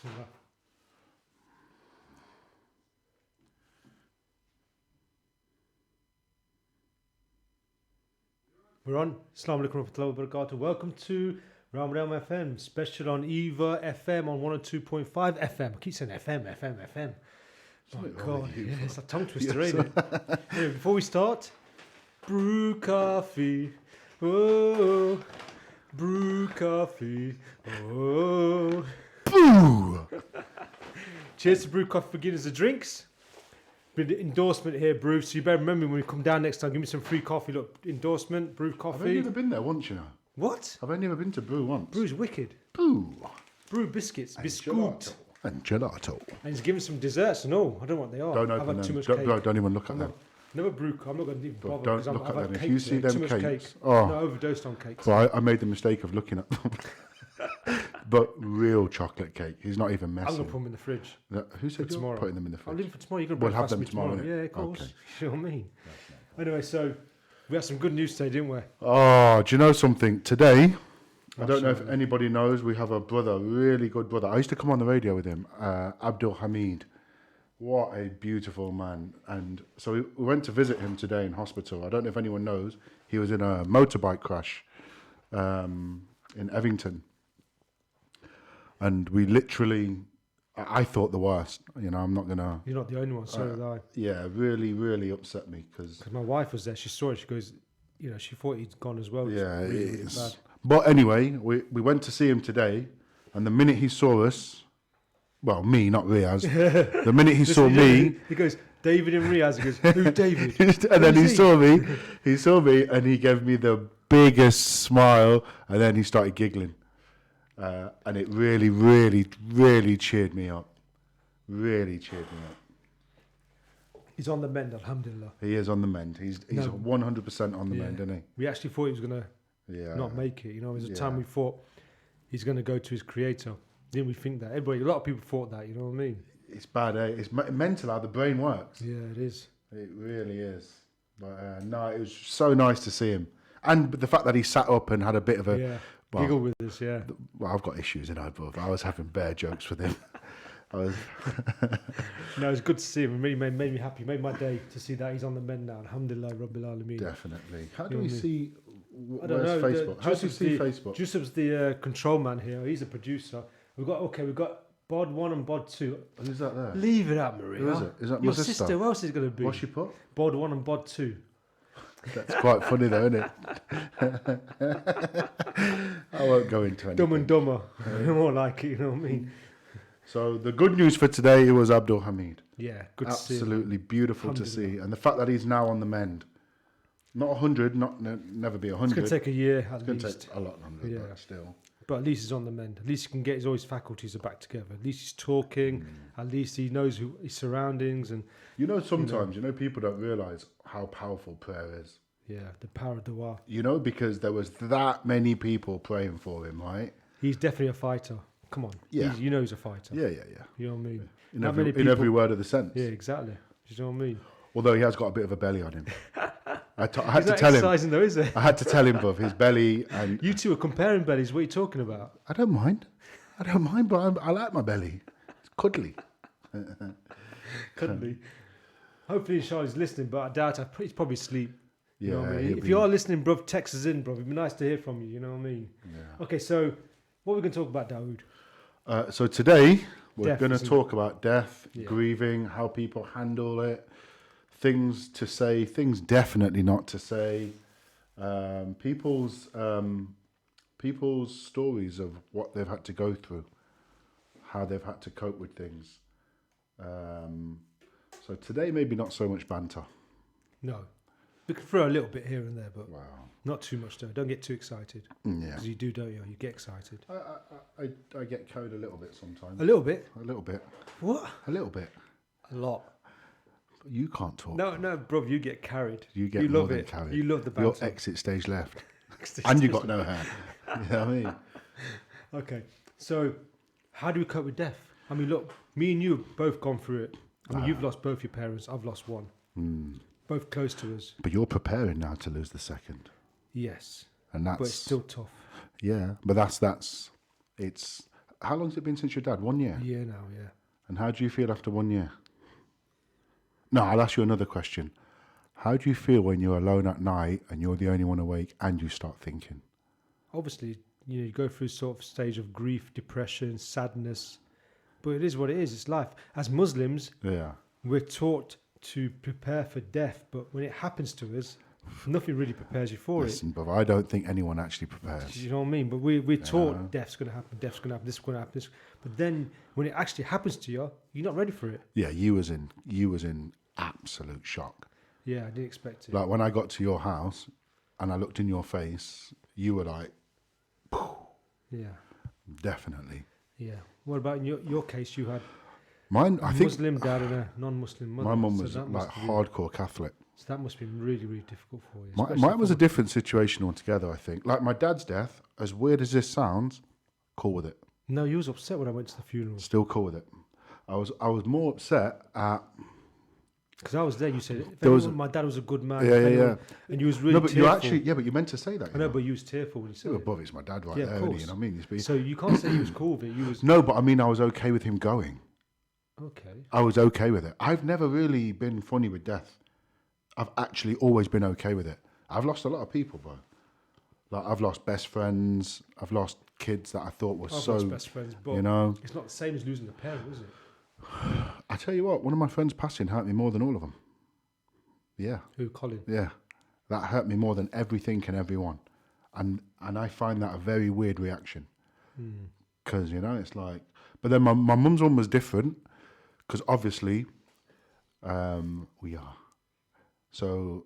Bismillah. We're on. Assalamu alaikum warahmatullahi wabarakatuh. Welcome to Daud and Riaz FM, special on EAVA FM on 102.5 FM. I keep saying FM. Oh God, yeah, it's a tongue twister, ain't it? Anyway, before we start, brew coffee, oh, brew coffee, oh. Boo! Cheers to Brew Coffee for giving us the drinks. Been the endorsement here, Brew. So you better remember when we come down next time, give me some free coffee. Look, endorsement, Brew Coffee. I've only ever been there once, you know. What? I've only ever been to Brew once. Brew's wicked. Boo! Brew biscuits, biscuit. And gelato. And he's giving some desserts. No, I don't know what they are. Don't I've open had too them. much Don't, cake. bro, don't even look at them. Never brew. I'm not going to even bother. Don't because look I've at had them. If cake you see today, them too much cakes, cake. oh. No, I overdosed on cakes. So I made the mistake of looking at them. But real chocolate cake. He's not even messing. I'm going to put them in the fridge. Who said you're tomorrow. putting them in the fridge? I'll leave for tomorrow. You're going to We'll have breakfast them me tomorrow, innit? Yeah, of course. Okay. You know what I mean? Anyway, so we had some good news today, didn't we? Oh, do you know something? Today, I don't know if anybody knows, we have a brother, really good brother. I used to come on the radio with him, Abdul Hamid. What a beautiful man. And so we went to visit him today in hospital. I don't know if anyone knows, he was in a motorbike crash in Evington. And we literally, I thought the worst. You know, I'm not going to... You're not the only one, so did I. Yeah, really, really upset me because... Because my wife was there, she saw it, she goes, you know, she thought he'd gone as well. Yeah, really, it really is. bad. But anyway, we went to see him today, and the minute he saw us, well, me, not Riaz, the minute he saw me... He goes, David and Riaz. He goes, who's David? And then he saw me, and he gave me the biggest smile, and then he started giggling. And it really, really, really cheered me up. Really cheered me up. He's on the mend, alhamdulillah. He is on the mend. He's 100% on the mend, isn't he? We actually thought he was going to not make it. You know, there's a time we thought he's going to go to his creator. Didn't we think that? A lot of people thought that, you know what I mean? It's bad, eh? It's mental how the brain works. Yeah, it is. It really is. But no, it was so nice to see him. And the fact that he sat up and had a bit of a... Well, giggle with us, yeah. Well, I've got issues in both. I was having bare jokes with him. No, it's good to see him. It really made me happy. Made my day to see that he's on the mend now. Alhamdulillah, Rabbil Alameen. Definitely. How do we see... I don't know. Facebook? How do you see Facebook? Jusuf's the control man here. He's a producer. We've got Bod 1 and Bod 2. Who's that there? Leave it out, Maria. Who is it? Is that your my sister? Who else is it going to be? What's she put? Bod 1 and Bod 2. That's quite funny though, isn't it? I won't go into anything. Dumb and Dumber. More like it, you know what I mean? So the good news for today was Abdul Hamid. Yeah, good to see. Absolutely beautiful to see. And the fact that he's now on the mend. Not 100, never be 100. It's going to take a year at least. It's going to take a lot longer, but still. But at least he's on the mend. At least he can get all his faculties back together. At least he's talking. At least he knows his surroundings. And you know, sometimes, people don't realise how powerful prayer is. Yeah, the power of dua. You know, because there was that many people praying for him, right? He's definitely a fighter. Come on. Yeah. You know he's a fighter. Yeah. You know what I mean? In every word of the sense. Yeah, exactly. You know what I mean? Although he has got a bit of a belly on him. I had to tell him. Exercising though, is it? I had to tell him, bruv, his belly and... You two are comparing bellies. What are you talking about? I don't mind, but I like my belly. It's cuddly. Cuddly. Hopefully Charlie's listening, but I doubt he's probably asleep. You know what I mean? If be... you are listening, bruv, text us in, bruv. It'd be nice to hear from you, you know what I mean? Yeah. Okay, so what are we going to talk about, Daud? So today, we're going to isn't talk about death, grieving, how people handle it, things to say, things definitely not to say, people's stories of what they've had to go through, how they've had to cope with things. So today, maybe not so much banter. No. We could throw a little bit here and there, but not too much, though. Don't get too excited. Yeah. Because you do, don't you? You get excited. I get carried a little bit sometimes. A little bit? A little bit. What? A little bit. A lot. You can't talk. No, bro, you get carried. You more love it. Carried. You love the banter. Your exit stage left. And you got no hair. You know what I mean? Okay, so how do we cope with death? I mean, look, me and you have both gone through it. I mean, you've lost both your parents. I've lost one. Both close to us. But you're preparing now to lose the second. Yes. And that's... But it's still tough. Yeah, but that's it's How long's it been since your dad? 1 year? Yeah, now, yeah. And how do you feel after 1 year? No, I'll ask you another question. How do you feel when you're alone at night and you're the only one awake and you start thinking? Obviously, you go through sort of stage of grief, depression, sadness, but it is what it is. It's life. As Muslims, we're taught to prepare for death, but when it happens to us, nothing really prepares you for Listen, but I don't think anyone actually prepares. You know what I mean? But we're taught death's going to happen, this is going to happen. But then when it actually happens to you, you're not ready for it. Yeah, you was in absolute shock. Yeah, I didn't expect it. Like when I got to your house and I looked in your face, you were like, yeah, definitely. Yeah. What about in your case? You had I think Muslim dad and a non-Muslim mother. My mum was like hardcore Catholic. So that must have been really, really difficult for you. Mine was a different situation altogether, I think. Like my dad's death, as weird as this sounds, cool with it. No, you was upset when I went to the funeral. Still cool with it. I was more upset at... Because I was there, you said, my dad was a good man. Yeah. And you was really but tearful. but you meant to say that. I know, but you was tearful when you said it. Above, it's my dad right there, you know what I mean? So you can't say he was cool with it. You was... No, but I mean, I was okay with him going. Okay. I was okay with it. I've never really been funny with death. I've actually always been okay with it. I've lost a lot of people, bro. Like I've lost best friends. I've lost kids that I thought were I've lost best friends, but it's not the same as losing a parent, is it? I tell you what, one of my friends passing hurt me more than all of them. Yeah. Who, Colin? Yeah. That hurt me more than everything and everyone. And I find that a very weird reaction. Because, it's like... But then my mum's one was different. Because obviously, we are. So,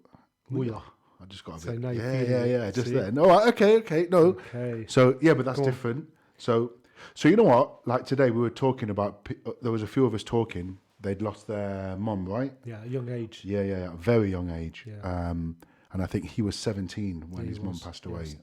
we are. I just got a bit... Now yeah. Just there. No, okay, no. Okay. So, yeah, but that's different. So you know what? Like today, we were talking about... there was a few of us talking... They'd lost their mum, right? Yeah, a young age. Yeah, very young age. Yeah. And I think he was 17 when his mum passed away. Yes.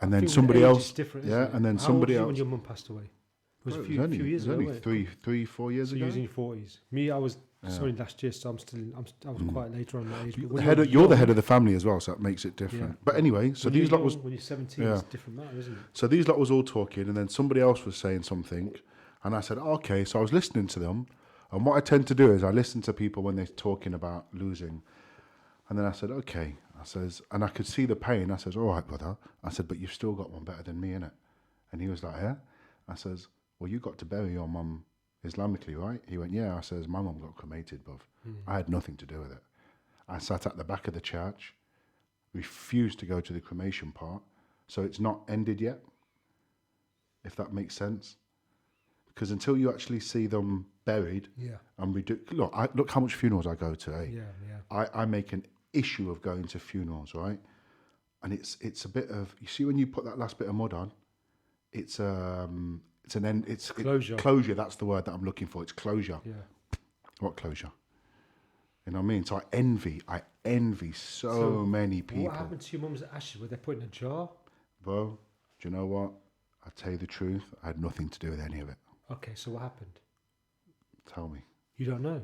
And then somebody else, and then How somebody old else. when your mum passed away? It was a few only, years ago. Only 3-4 years ago. You was in your 40s. Me, I was only last year, so I was quite later on that age. You're the head of the family as well, so that makes it different. Yeah. But anyway, so these lot was when you're 17, it's a different matter, isn't it? So these lot was all talking, and then somebody else was saying something, and I said, okay. So I was listening to them. And what I tend to do is I listen to people when they're talking about losing. And then I said, okay. And I could see the pain. I says, all right, brother. I said, but you've still got one better than me, innit? And he was like, yeah? I says, well, you got to bury your mum Islamically, right? He went, yeah. I says, my mum got cremated, bruv. I had nothing to do with it. I sat at the back of the church, refused to go to the cremation part. So it's not ended yet, if that makes sense. Because until you actually see them buried, and look how much funerals I go to. Eh? Yeah. I make an issue of going to funerals, right? And it's a bit of, you see when you put that last bit of mud on, it's an end. It's closure. Closure. That's the word that I'm looking for. It's closure. Yeah. What closure? You know what I mean? So I envy so many people. What happened to your mum's ashes? Were they put in a jar? Bro, do you know what? I'll tell you the truth. I had nothing to do with any of it. Okay, so what happened? Tell me. You don't know?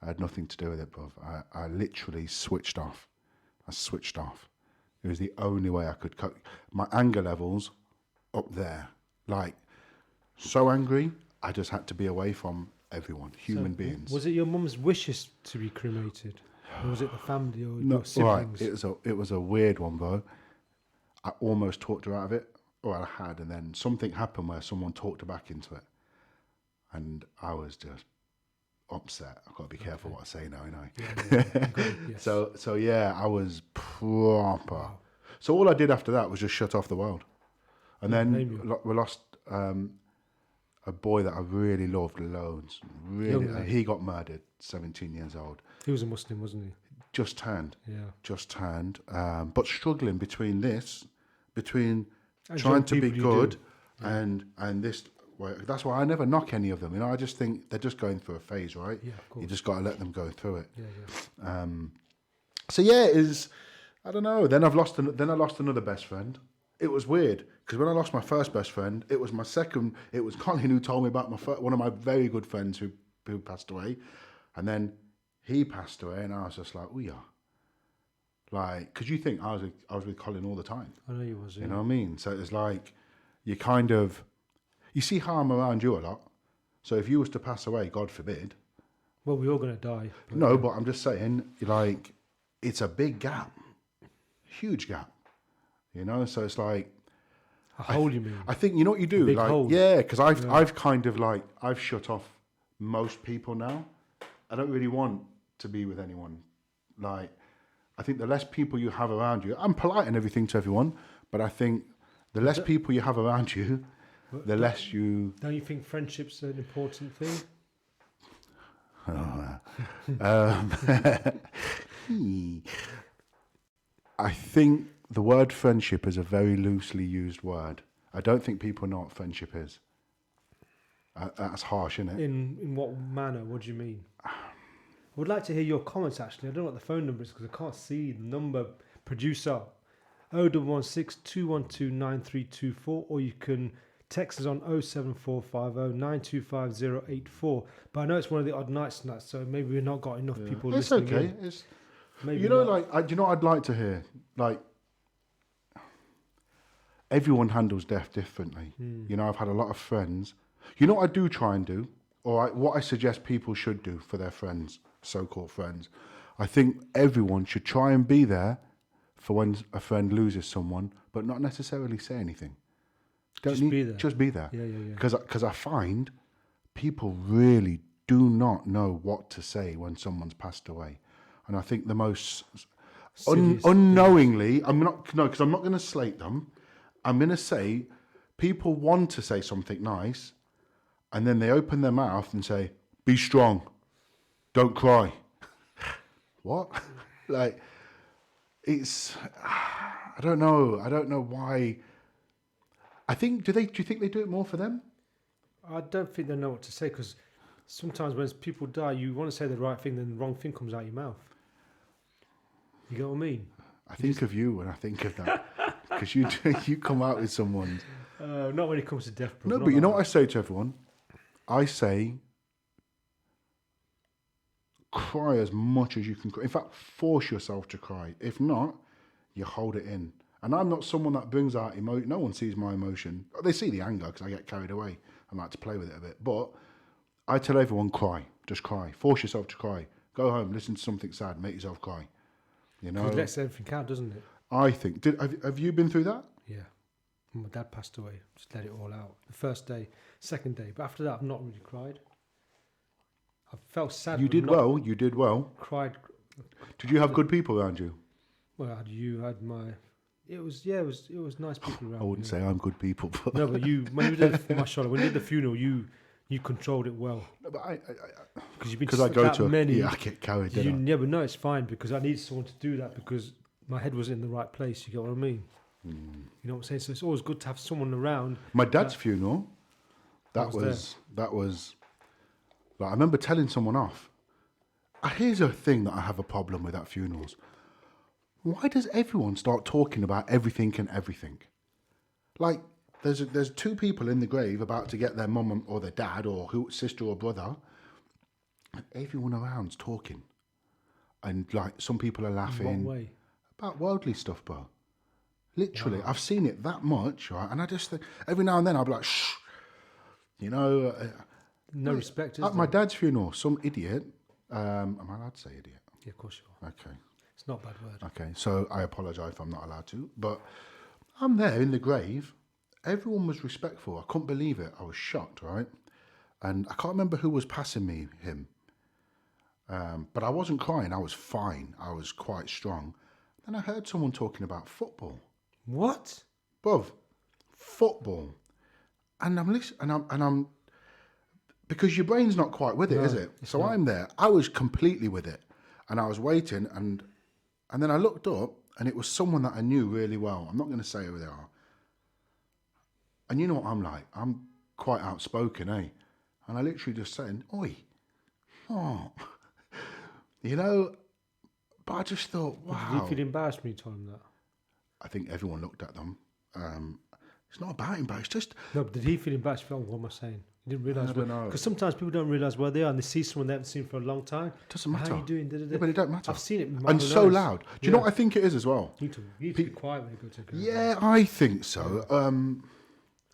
I had nothing to do with it, bruv. I literally switched off. I switched off. It was the only way I could cope. My anger levels up there. Like, so angry, I just had to be away from everyone, human beings. Was it your mum's wishes to be cremated? Or was it the family or your siblings? Right. It was a weird one, bro. I almost talked her out of it, or I had, and then something happened where someone talked her back into it. And I was just upset. I've got to be careful what I say now, you know. Yes. So yeah, I was proper. Wow. So all I did after that was just shut off the world. And then we lost a boy that I really loved loads. Really, he got murdered, 17 years old. He was a Muslim, wasn't he? Just turned. Yeah. Just turned. But struggling between trying to be good and this. Well, that's why I never knock any of them. You know, I just think they're just going through a phase, right? Yeah, of course. You just got to let them go through it. Yeah. So yeah, it is. I don't know. Then I lost another best friend. It was weird because when I lost my first best friend, it was my second. It was Colin who told me about one of my very good friends who passed away, and then he passed away, and I was just like, we are. Like, because you think I was with Colin all the time. I know you was. Yeah. You know what I mean? So it was like you kind of. You see how I'm around you a lot. So if you was to pass away, God forbid. Well, we're all going to die. No, but I'm just saying, like, it's a big gap. Huge gap. You know, so it's like... A hole, you mean? I think, you know what you do? A big like, hole. yeah, because I've kind of like, I've shut off most people now. I don't really want to be with anyone. Like, I think the less people you have around you, I'm polite and everything to everyone, but I think the less people you have around you, the less you... Don't you think friendship's an important thing? I think the word friendship is a very loosely used word. I don't think people know what friendship is. That's harsh, isn't it? In what manner? What do you mean? I would like to hear your comments, actually. I don't know what the phone number is because I can't see the number. Producer, 0116 212 9324, or you can text us on 07450 925 084. But I know it's one of the odd nights tonight, so maybe we've not got enough people it's listening. Okay. It's maybe you know, not. like, do you know what I'd like to hear? Like, everyone handles death differently. You know, I've had a lot of friends. You know what I do try and do, or what I suggest people should do for their friends, so-called friends. I think everyone should try and be there for when a friend loses someone, but not necessarily say anything. Be there. Just be there. Yeah. Because I find people really do not know what to say when someone's passed away. And I think the most unknowingly, I'm not going to slate them. I'm going to say people want to say something nice, and then they open their mouth and say, "Be strong, don't cry." What? Like, it's, I don't know why. I think, do you think they do it more for them? I don't think they know what to say, because sometimes when people die, you want to say the right thing, then the wrong thing comes out your mouth. You get what I mean? I think of you when I think of that, because you come out with someone. Not when it comes to death. No, but you know what I say to everyone? I say, cry as much as you can cry. In fact, force yourself to cry. If not, you hold it in. And I'm not someone that brings out emotion. No one sees my emotion. They see the anger because I get carried away. I like to play with it a bit. But I tell everyone, cry. Just cry. Force yourself to cry. Go home, listen to something sad, make yourself cry. You know? It lets everything out, doesn't it? I think. Have you been through that? Yeah. When my dad passed away, just let it all out. The first day, second day. But after that, I've not really cried. I felt sad. You did well. You did well. Cried. Did you have good people around you? Well, I had my... It was nice people around. I wouldn't say I'm good people, but no, but when you did mashallah, when you did the funeral, you controlled it well. No, but because I go to many. Yeah, I get carried. Yeah, but no, it's fine because I need someone to do that because my head wasn't in the right place. You get what I mean? You know what I'm saying? So it's always good to have someone around. My dad's funeral, that was like, I remember telling someone off. Here's a thing that I have a problem with at funerals. Why does everyone start talking about everything and everything? Like, there's two people in the grave about to get their mum or their dad or sister or brother, and everyone around's talking. And, like, some people are laughing. In what way? About worldly stuff, bro. Literally. Wow. I've seen it that much, right? And I just think, every now and then I'll be like, shh. You know. No respect, at my dad's funeral, some idiot, am I allowed to say idiot? Yeah, of course you are. Okay. It's not a bad word. Okay, so I apologise if I'm not allowed to. But I'm there in the grave. Everyone was respectful. I couldn't believe it. I was shocked, right? And I can't remember who was passing me him. But I wasn't crying. I was fine. I was quite strong. Then I heard someone talking about football. What? Bruv, football. And I'm listening, and I'm because your brain's not quite with it, is it? So not. I'm there. I was completely with it. And I was waiting, and then I looked up, and it was someone that I knew really well. I'm not going to say who they are. And you know what I'm like? I'm quite outspoken, eh? And I literally just said, "Oi, oh," you know. But I just thought, wow. Did you feel embarrassed when you told him that? I think everyone looked at them. It's not about embarrassed. Just no. But did he feel embarrassed? What am I saying? He didn't realise. I don't know. Because sometimes people don't realise where they are, and they see someone they haven't seen for a long time. Doesn't matter. How are you doing? Yeah, but it don't matter. I've seen it. And so loud. Do you know what I think it is as well? You need to be quiet when you go to a grave. Yeah, I think so.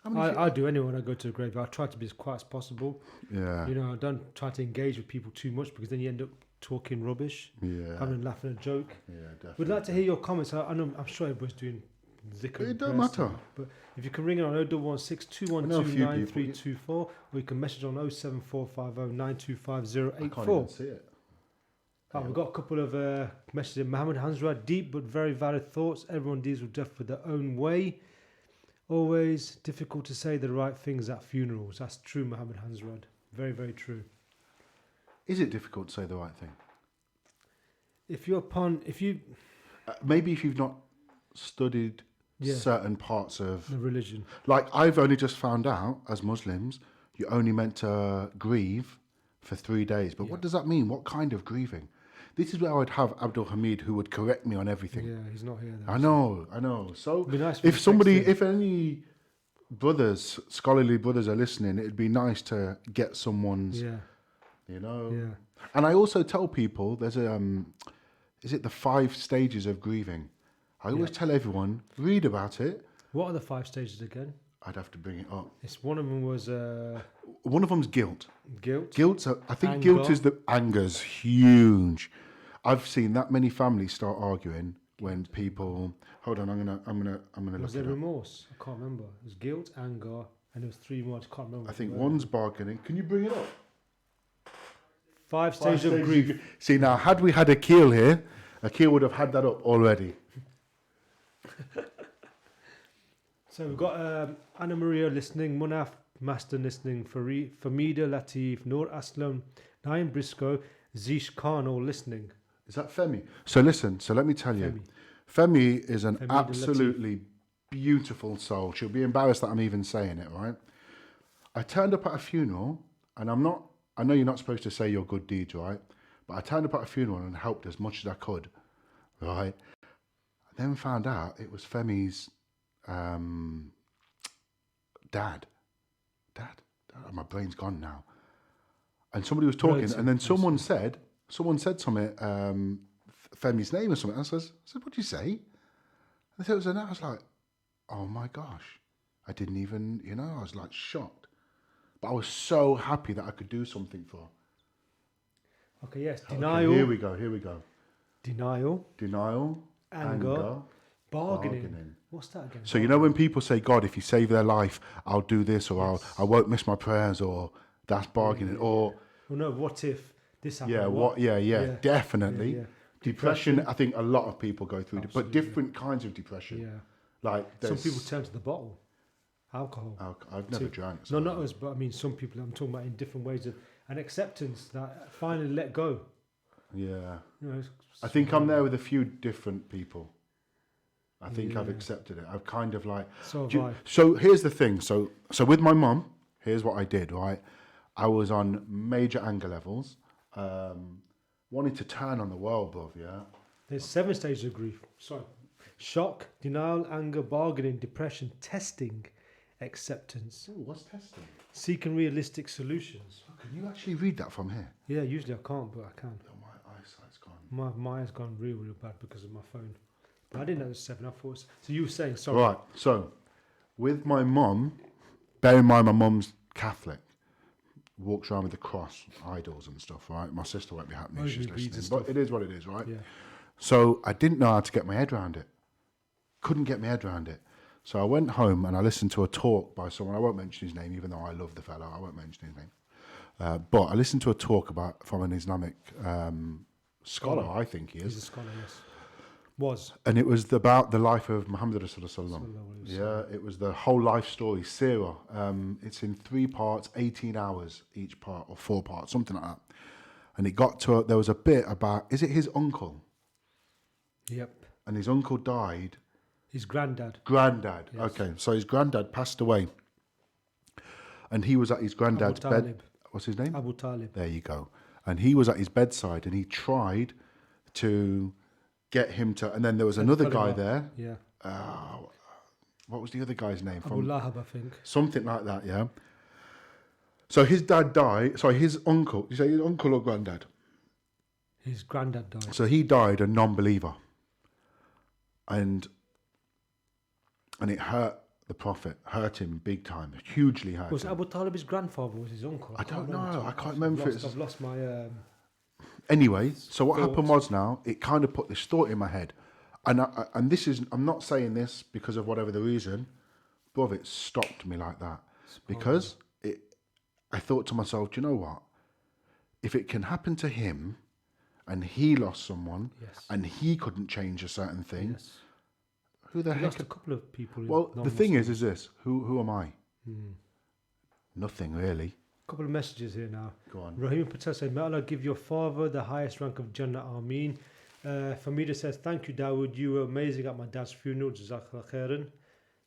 I do anyway when I go to the grave. I try to be as quiet as possible. Yeah. You know, I don't try to engage with people too much because then you end up talking rubbish, having a laugh and a joke. Yeah, definitely. We'd like to hear your comments. I know, I'm sure everybody's doing zikr. It don't matter. But if you can ring it on 0116 212 9324, or you can message on 07450 925 I can't even see it. We've got a couple of messages. Mohammed Hansrad, deep but very valid thoughts. Everyone deals with death with their own way. Always difficult to say the right things at funerals. That's true, Mohammed Hansrad. Very, very true. Is it difficult to say the right thing? Maybe if you've not studied certain parts of the religion. Like, I've only just found out, as Muslims, you're only meant to grieve for 3 days. But what does that mean? What kind of grieving? This is where I'd have Abdul Hamid, who would correct me on everything. Yeah, he's not here. I know. So nice if any brothers, scholarly brothers are listening, it'd be nice to get someone's, you know. Yeah. And I also tell people there's is it the 5 stages of grieving? I always tell everyone, read about it. What are the 5 stages again? I'd have to bring it up. One of them was one of them's guilt. Guilt. I think guilt is anger's huge. I've seen that many families start arguing when people. Hold on, I'm gonna look. Was there remorse? I can't remember. It was guilt, anger, and there was 3 more. I can't remember. I think one's bargaining. Can you bring it up? 5 stages of grief. See, now, had we had Akil here, Akil would have had that up already. So we've got Anna Maria listening, Munaf Master listening, Famida Latif, Noor Aslam, Naim Briscoe, Zish Khan all listening. Is that Femi? So listen, let me tell you. Femi is an absolutely beautiful soul. She'll be embarrassed that I'm even saying it, right? I turned up at a funeral, and I know you're not supposed to say your good deeds, right? But I turned up at a funeral and helped as much as I could, right? I then found out it was Femi's dad. My brain's gone now. And somebody was talking, and then someone said something, Femi's name or something. I said, what did you say? And it was I was like, oh my gosh. I didn't even, I was like shocked. But I was so happy that I could do something for her. Okay, yes. Denial. Okay, here we go. Denial. Anger. Bargaining. What's that again? So when people say, God, if you save their life, I'll do this, or I won't miss my prayers, or that's bargaining, or... Well, no, what if this happened? Definitely. Yeah. Depression, I think a lot of people go through, but different kinds of depression. Yeah. Like some people turn to the bottle. Alcohol. I've never drank. So. No, not us, but I mean some people. I'm talking about in different ways of an acceptance that finally let go. Yeah. I think I'm there with a few different people. I think I've accepted it. I've kind of like. So here's the thing. So with my mum, here's what I did. Right, I was on major anger levels. Wanted to turn on the world, bruv. Yeah. There's 7 stages of grief. Sorry. Shock, denial, anger, bargaining, depression, testing, acceptance. Ooh, what's testing? Seeking realistic solutions. Oh, can you actually read that from here? Yeah, usually I can't, but I can. Oh, my eyesight's gone. My eye's gone real bad because of my phone. But I didn't know it was 7. I thought it was... So you were saying, sorry. Right, so with my mum, bear in mind my mum's Catholic, walks around with the cross, idols and stuff, right? My sister won't be happy if she's listening, but it is what it is, right? Yeah. So I didn't know how to get my head around it. Couldn't get my head around it. So I went home and I listened to a talk by someone. I won't mention his name, even though I love the fellow. I won't mention his name. But I listened to a talk from an Islamic scholar, I think he is. He's a scholar, yes. Was. And it was about the life of Muhammad Rasulullah. Yeah, it was the whole life story, Sirah. It's in 3 parts, 18 hours each part, or 4 parts, something like that. And it got to, there was a bit about, is it his uncle? Yep. And his uncle died. His granddad. Granddad. Yes. Okay, so his granddad passed away. And he was at his granddad's bed. What's his name? Abu Talib. There you go. And he was at his bedside and he tried to get him to, and then there was another guy there. Yeah. What was the other guy's name? Abu Lahab, I think. Something like that, yeah. So his dad died, sorry, his uncle, you say his uncle or granddad? His granddad died. So he died a non-believer. And it hurt the Prophet, hurt him big time, hugely hurt Was him. Abu Talib his grandfather? Was his uncle? I don't remember. know. I can't remember if it's... I've lost my... Anyway, so what thought. happened was now, it kind of put this thought in my head. And this is, I'm not saying this because of whatever the reason, but it stopped me like that. Because I thought to myself, do you know what? If it can happen to him and he lost someone and he couldn't change a certain thing, who the he heck? lost a couple of people. Well, the thing is this: who am I? Nothing really. Couple of messages here now. Go on. Rahim Patel said, "May Allah give your father the highest rank of Jannah, Ameen." Famida says, "Thank you, Dawood. You were amazing at my dad's funeral. Jazakallah khairan."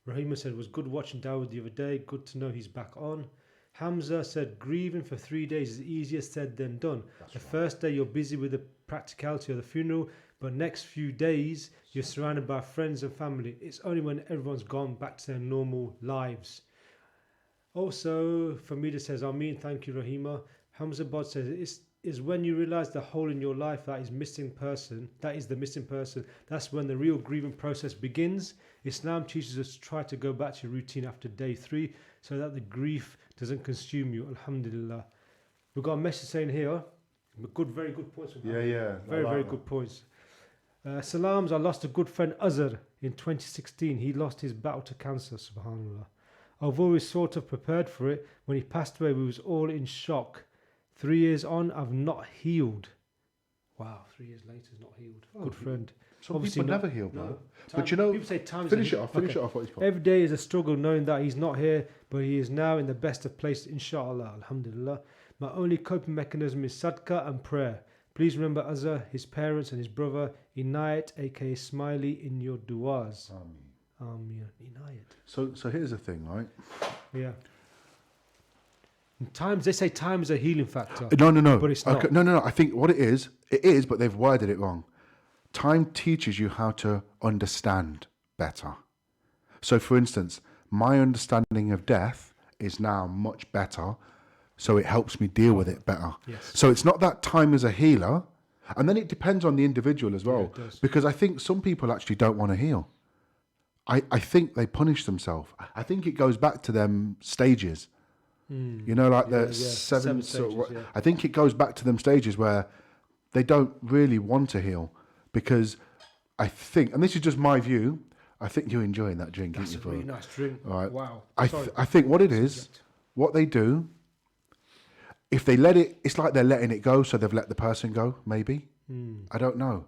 Rahima said, "It was good watching Dawood the other day. Good to know he's back on." Hamza said, "Grieving for 3 days is easier said than done. The first day you're busy with the practicality of the funeral, but next few days you're surrounded by friends and family. It's only when everyone's gone back to their normal lives." Also, Famida says, "Ameen, thank you, Rahima." Hamza Bod says, "Is when you realise the hole in your life that is the missing person. That's when the real grieving process begins. Islam teaches us to try to go back to your routine after day 3 so that the grief doesn't consume you. Alhamdulillah." We've got a message saying here, very good points. Yeah. Very good points. Salams, I lost a good friend Azhar in 2016. He lost his battle to cancer, subhanAllah. I've always sort of prepared for it. When he passed away, we was all in shock. 3 years on, I've not healed. Wow, 3 years later, he's not healed. Good friend. Some people never heal, bro. No. But you know, people say time finish it off what he's put. Every day is a struggle knowing that he's not here, but he is now in the best of places, inshallah, alhamdulillah. My only coping mechanism is sadaqah and prayer. Please remember Azhar, his parents and his brother, Inayat, aka Smiley, in your du'as. Ameen. Inayat. So here's the thing, right? Yeah. They say time is a healing factor. No. But it's not. Okay, no. I think what it is, but they've worded it wrong. Time teaches you how to understand better. So, for instance, my understanding of death is now much better, so it helps me deal with it better. Yes. So it's not that time is a healer, and then it depends on the individual as well. Yeah, it does. Because I think some people actually don't want to heal. I think they punish themselves. I think it goes back to them stages. You know, like the seven stages, I think it goes back to them stages where they don't really want to heal, because I think, and this is just my view, I think you're enjoying that drink. That's a really nice drink. All right. Wow. I think what it is, what they do, if they let it, it's like they're letting it go, so they've let the person go, maybe. I don't know.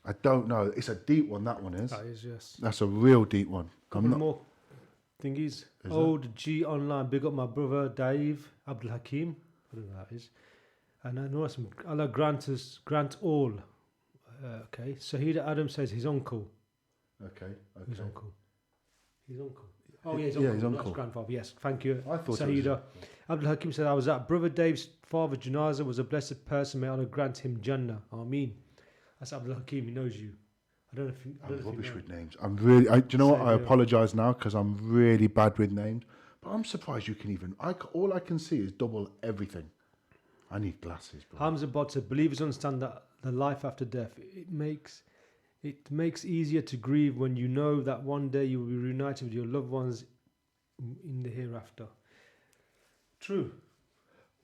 It's a deep one, that one is. That is, yes. That's a real deep one. Couple more thingies. Old G Online, big up my brother Dave Abdul Hakim. I don't know who that is. And I know some Allah grant all. Okay. Sahida Adam says his uncle. Okay. His uncle. Oh yeah, his uncle. His Not uncle. his grandfather. Yes, thank you. I thought Sahida. Abdul Hakim said, "I was at brother Dave's father Janaza, was a blessed person. May Allah grant him Jannah. Ameen." That's Abdul Hakim. He knows you. I don't know if I'm rubbish with names. I'm really. Do you know what? I apologise now because I'm really bad with names. But I'm surprised you can even. All I can see is double everything. I need glasses, bro. Hamza Bod said, "Believers understand that the life after death. It makes easier to grieve when you know that one day you will be reunited with your loved ones in the hereafter." True.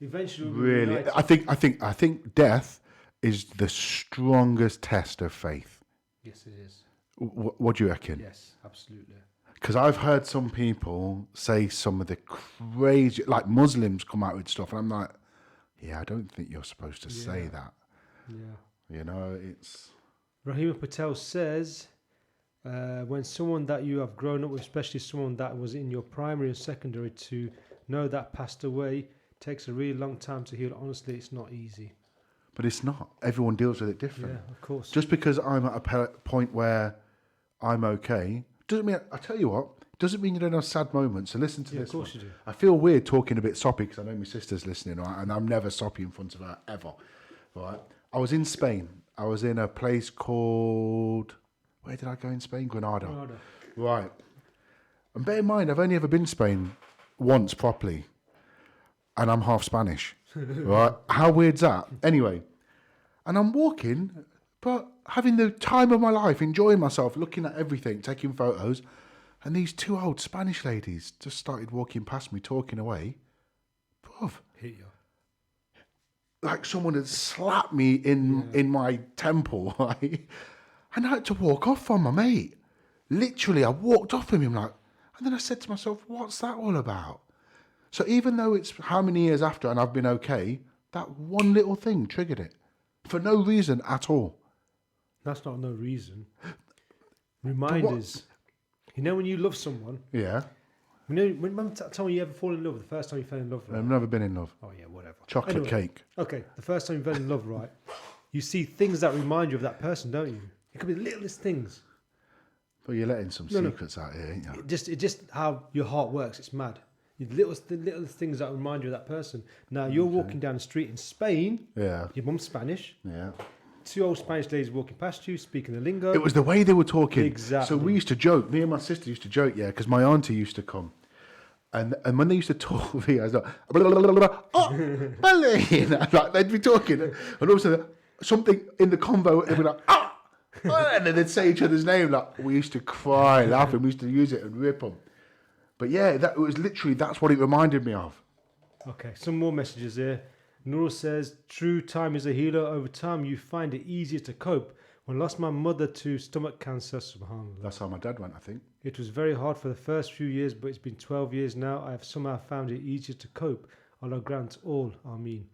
Eventually, we'll be Really, reunited. I think death is the strongest test of faith. Yes, it is. What do you reckon? Yes, absolutely. Because I've heard some people say some of the crazy, like Muslims come out with stuff, and I'm like, yeah, I don't think you're supposed to say that. Yeah. You know, it's... Rahima Patel says, when someone that you have grown up with, especially someone that was in your primary and secondary, to know that passed away, takes a really long time to heal. Honestly, it's not easy. But it's not. Everyone deals with it different. Yeah, of course. Just because I'm at a point where I'm okay, doesn't mean, I tell you what, doesn't mean you don't have sad moments. So listen to this. Of course one. you do. I feel weird talking a bit soppy because I know my sister's listening, right? And I'm never soppy in front of her, ever. Right? I was in Spain. I was in a place called, where did I go in Spain? Granada. Right. And bear in mind, I've only ever been to Spain once properly. And I'm half Spanish. Right? How weird's that? Anyway. And I'm walking, but having the time of my life, enjoying myself, looking at everything, taking photos. And these two old Spanish ladies just started walking past me, talking away. Bruv, Hit you. like someone had slapped me in my temple, right? And I had to walk off from my mate. Literally, I walked off from him like, and then I said to myself, what's that all about? So even though it's how many years after and I've been okay, that one little thing triggered it for no reason at all. That's not no reason. Reminders. You know when you love someone, Yeah. you know, remember tell me you ever fall in love, the first time you fell in love, right? I've never been in love. Oh yeah, whatever. Chocolate cake. Okay, the first time you fell in love, right? You see things that remind you of that person, don't you? It could be the littlest things. But you're letting some secrets out here, ain't you? It's just how your heart works. It's mad. The little things that remind you of that person. Now you're walking down the street in Spain. Yeah. Your mum's Spanish. Yeah. Two old Spanish ladies walking past you, speaking the lingo. It was the way they were talking. Exactly. So we used to joke. Me and my sister used to joke, yeah, because my auntie used to come. And when they used to talk with me, I was like, blah, blah, blah, blah, oh, Berlin. Like, they'd be talking. And all of a sudden, something in the convo, they'd be like, ah! And then they'd say each other's name. Like, we used to cry, laughing. We used to use it and rip them. But yeah, it was literally, that's what it reminded me of. Okay, some more messages here. Nurul says, true, time is a healer. Over time, you find it easier to cope. When I lost my mother to stomach cancer, subhanAllah. That's how my dad went, I think. It was very hard for the first few years, but it's been 12 years now. I have somehow found it easier to cope. Allah grant all. Ameen.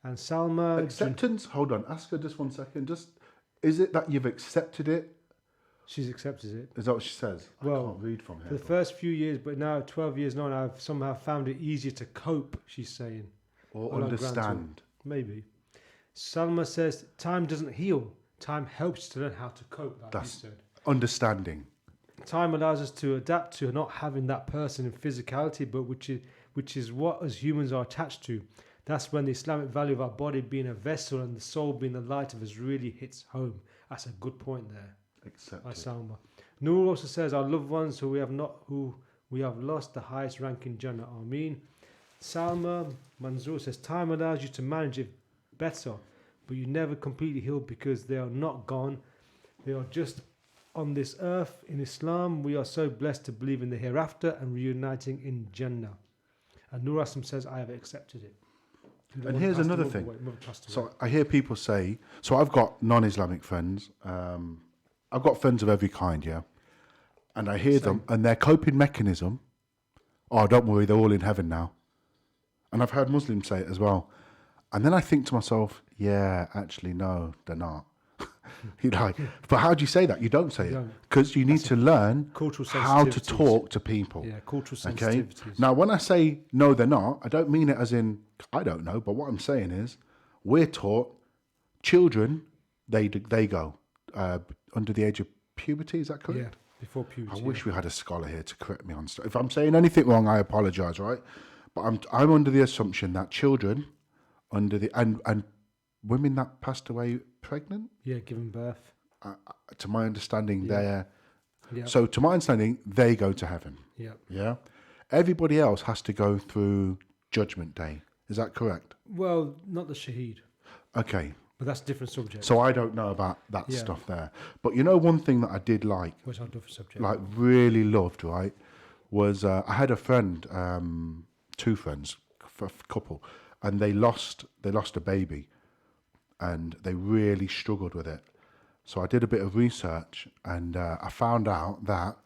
And Salma... Acceptance? Hold on. Ask her just 1 second. Just, is it that you've accepted it? She's accepted it. Is that what she says? Well, I can't read from here. For the first few years, but now 12 years on, I've somehow found it easier to cope, she's saying. Or Allah understand. Maybe. Salma says, time doesn't heal. Time helps to learn how to cope, like That's you said. understanding. Time allows us to adapt to not having that person in physicality, but which is what as humans are attached to. That's when the Islamic value of our body being a vessel and the soul being the light of us really hits home. That's a good point there. By Salma. Noor also says, our loved ones who we have lost the highest rank in Jannah. Ameen. Salma Manzoor says, time allows you to manage it better, but you never completely heal because they are not gone. They are just on this earth. In Islam, we are so blessed to believe in the hereafter and reuniting in Jannah. And Nur Aslam says, I have accepted it. And here's another thing. So I hear people say, so I've got non-Islamic friends. I've got friends of every kind, yeah. And I hear them, and their coping mechanism, oh, don't worry, they're all in heaven now. And I've heard Muslims say it as well. And then I think to myself, yeah, actually, no, they're not. You're like, but how do you say that? You don't say it. Because you need to learn how to talk to people. Yeah, cultural sensitivities. Okay? Now, when I say, no, they're not, I don't mean it as in, I don't know, but what I'm saying is, we're taught, children, they go under the age of puberty, is that correct? Yeah, before puberty. I wish we had a scholar here to correct me on stuff. If I'm saying anything wrong, I apologise, right? But I'm under the assumption that children under the and women that passed away pregnant, giving birth. To my understanding, they're so to my understanding they go to heaven. Yeah. Everybody else has to go through Judgment Day. Is that correct? Well, not the shaheed. Okay. But that's a different subject. So I don't know about that stuff there. But you know, one thing that I did like, which I different subject, like really loved, right, was I had a friend, two friends, a couple, and they lost a baby, and they really struggled with it. So I did a bit of research, and I found out that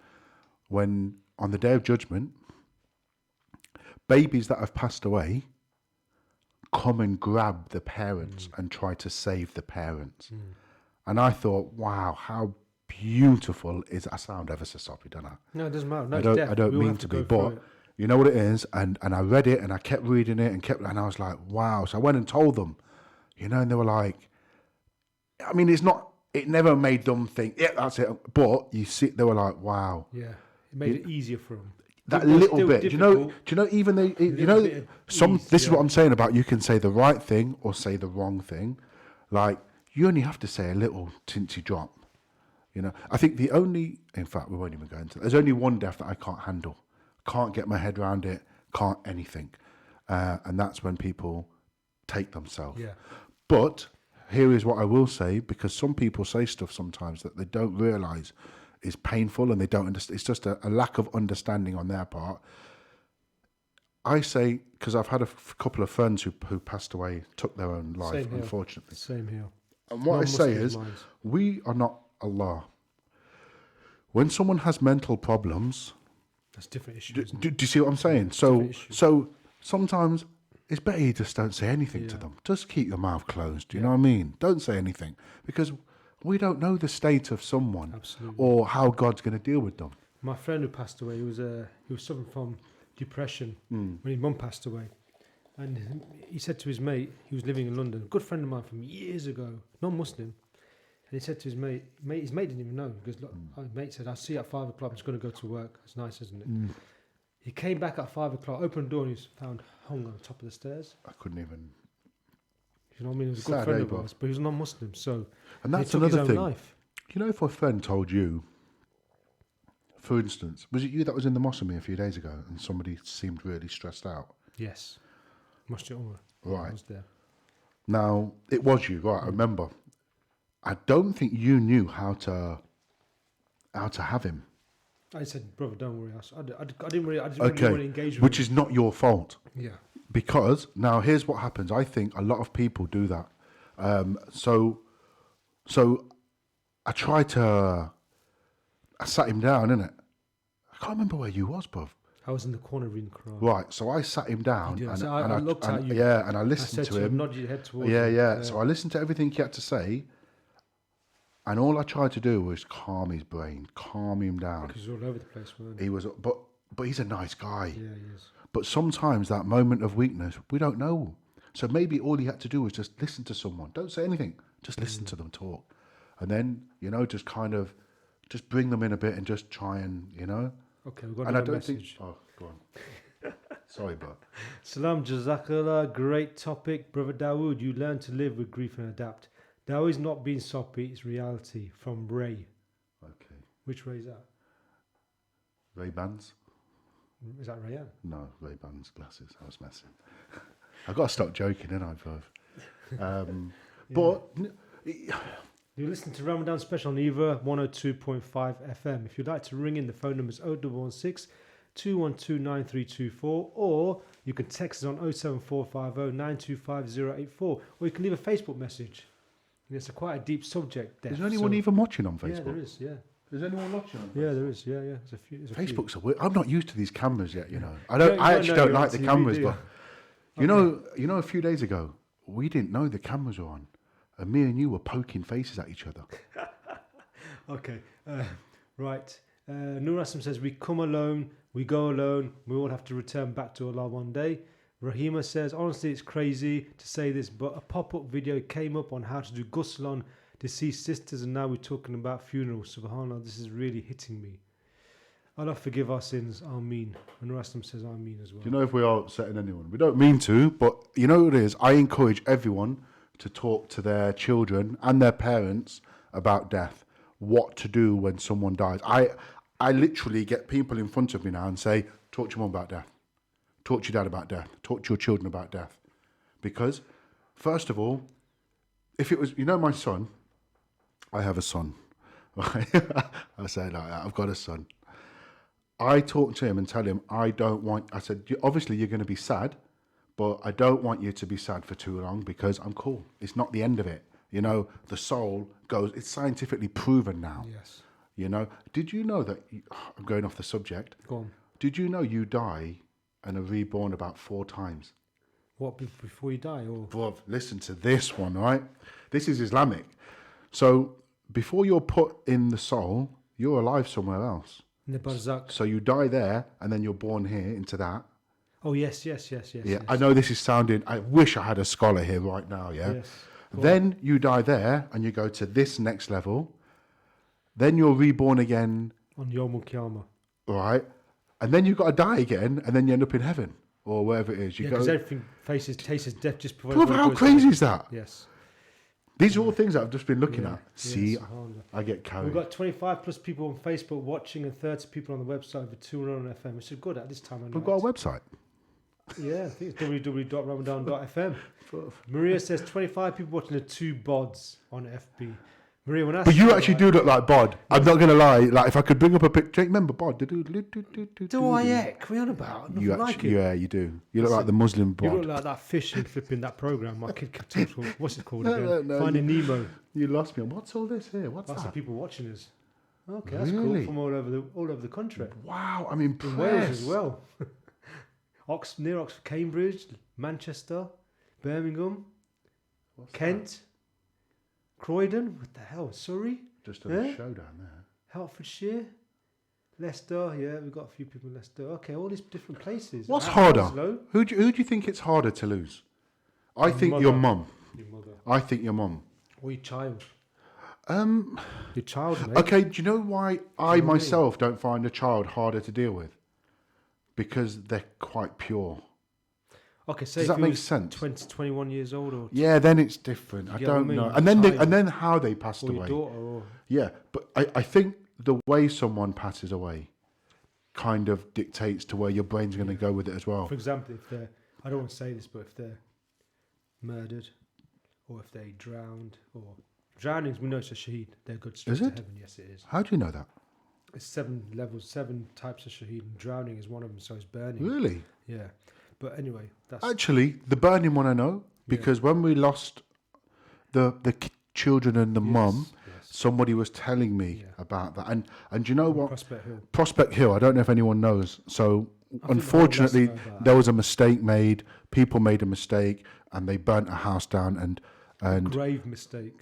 when on the Day of Judgment, babies that have passed away come and grab the parents and try to save the parents. And I thought, wow, how beautiful is that? I sound ever so soppy, don't I? No, it doesn't matter. No, I don't mean to be, but you know what it is? And I read it and I kept reading it and I was like, wow. So I went and told them, you know, and they were like, I mean, it never made them think, yeah, that's it. But you see, they were like, wow. Yeah, it made it easier for them. That little bit, do you know, even this is what I'm saying about you can say the right thing or say the wrong thing. Like, you only have to say a little tinsy drop. You know, I think in fact, we won't even go into it. There's only one death that I can't handle. Can't get my head around it, can't anything. And that's when people take themselves. Yeah. But here is what I will say, because some people say stuff sometimes that they don't realise is painful and they don't understand. It's just a lack of understanding on their part. I say, because I've had a couple of friends who passed away, took their own life, unfortunately. Same here. And what I say is, we are not Allah. When someone has mental problems, that's different issues. Do you see what I'm saying? So sometimes it's better you just don't say anything to them. Just keep your mouth closed. Do you know what I mean? Don't say anything, because we don't know the state of someone or how God's going to deal with them. My friend who passed away, he was suffering from depression when his mum passed away, and he said to his mate, he was living in London, a good friend of mine from years ago, non-Muslim, and he said to his mate, his mate didn't even know, because look, his mate said, I'll see you at 5 o'clock, I'm just going to go to work. It's nice, isn't it? He came back at 5 o'clock, opened the door, and he was found hung on the top of the stairs. I couldn't even. You know what I mean? He was a good friend of ours, but he was non-Muslim, so. And that's another thing. You know, if a friend told you, for instance, was it you that was in the mosque with me a few days ago and somebody seemed really stressed out? Yes. Masjid Umrah. Right. I was there. Now, it was you, right, I remember. I don't think you knew how to have him. I said, brother, don't worry. I didn't really want to engage with which is not your fault. Yeah. Because, now, here's what happens. I think a lot of people do that. So I sat him down, innit? I can't remember where you was, bruv. I was in the corner reading Quran. Right, so I sat him down and I looked at you. Yeah, and I listened to him. Nodded your head towards yeah. So I listened to everything he had to say, and all I tried to do was calm his brain, calm him down. Because he was all over the place, weren't he? He was, but he's a nice guy. Yeah, he is. But sometimes that moment of weakness, we don't know. So maybe all he had to do was just listen to someone. Don't say anything. Just listen to them talk. And then, just kind of, just bring them in a bit and just try and, Okay, we've got another message. Oh, go on. Sorry, bro. Salam, Jazakallah. Great topic. Brother Dawood, you learn to live with grief and adapt. Dawood is not being soppy, it's reality. From Ray. Okay. Which Ray is that? Ray-Bans? Is that Rayan? No, Ray-Bans glasses. I was messing. I've got to stop joking, ain't I, bro? But... You listen to Ramadan Special on EAVA 102.5 FM. If you'd like to ring in, the phone number is 0116 212 9324, or you can text us on 07450 925 084, or you can leave a Facebook message. And it's quite a deep subject there. Is there anyone even watching on Facebook? Yeah, there is, yeah. Is anyone watching on Facebook? Yeah, there is, yeah. There's a few. Facebook's a weird... I'm not used to these cameras yet, I actually don't like the cameras, but... You know, a few days ago, we didn't know the cameras were on. And me and you were poking faces at each other. Okay, right. Nur Aslam says, we come alone, we go alone, we all have to return back to Allah one day. Rahima says, honestly, it's crazy to say this, but a pop-up video came up on how to do ghusl on deceased sisters, and now we're talking about funerals. SubhanAllah, this is really hitting me. Allah forgive our sins, Ameen. And Nur Aslam says Ameen as well. Do you know if we are upsetting anyone? We don't mean to, but you know what it is? I encourage everyone to talk to their children and their parents about death, what to do when someone dies. I literally get people in front of me now and say, talk to your mum about death, talk to your dad about death, talk to your children about death. Because, first of all, if it was, my son, I have a son, right? I say it like that, I've got a son. I talk to him and tell him, I said, obviously you're going to be sad, but I don't want you to be sad for too long because I'm cool. It's not the end of it. The soul goes, it's scientifically proven now. Yes. Did you know that, I'm going off the subject. Go on. Did you know you die and are reborn about 4 times? What, before you die? Or? Bruv, listen to this one, right? This is Islamic. So, before you're put in the soul, you're alive somewhere else. In the barzakh. So you die there and then you're born here into that. Oh, yes. Yeah, yes. I know this is sounding... I wish I had a scholar here right now, yeah? Yes. Then you die there and you go to this next level. Then you're reborn again. On Yom Al-Qiyamah. Right? And then you've got to die again and then you end up in heaven or wherever it is. Because everything tastes death just before... Brother, how crazy is that? Yes. These are all things that I've just been looking at. See, yes, I get carried. We've got 25 plus people on Facebook watching and 30 people on the website over 200 on FM, which is good at this time of night. We've got a website. Yeah, I think it's www.ramadan.fm. Maria says 25 people watching the 2 bods on FB. Maria, when I But you saw actually it, do look like Bod. I'm not going to lie. Like, if I could bring up a picture, remember Bod? Do I act? What are you on about? Nothing You like actually, it. yeah, you do. You look like the Muslim You Bod. look like that fish in flipping that program. My kid kept talking. What's it called again? No, Finding Nemo. You lost me. What's all this here? What's That's the that? people watching us. Okay, that's Really? cool. From all over the country. Wow, I'm In Wales impressed. as well. Near Oxford, Cambridge, Manchester, Birmingham, What's Kent, that? Croydon. What the hell? Surrey, Just done a show down there. Hertfordshire, Leicester. Yeah, we've got a few people in Leicester. Okay, all these different places. What's harder? Oslo. Who do you think it's harder to lose? I think mother. your mum. Your mother. I think your mum. Or your child. Um. Your child, mate. Okay. Do you know why I you know what I mean? myself don't find a child harder to deal with? Because they're quite pure. Okay, say Does if that you make was sense? 20, 21 years old, or Yeah, then it's different. I get what I don't mean? know. Your And then child. and then how they passed or your away. daughter, or Yeah, but I think the way someone passes away kind of dictates to where your brain's going to go with it as well. for example, if they're, I don't want to say this, but if they're murdered, or if they drowned, or drownings, we know it's a shaheed. They're good straight Is to it? heaven. Yes, it is. How do you know that? It's 7 levels, 7 types of shaheed, and drowning is one of them. So it's burning. Really? Yeah, but anyway, that's Actually, the burning one I know because when we lost the children and the mum, yes. somebody was telling me Yeah. about that. And you know what? Prospect Hill. Prospect Hill. I don't know if anyone knows. So I think unfortunately, the whole West know about there was a mistake made. People made a mistake, and they burnt a house down. And Grave mistake.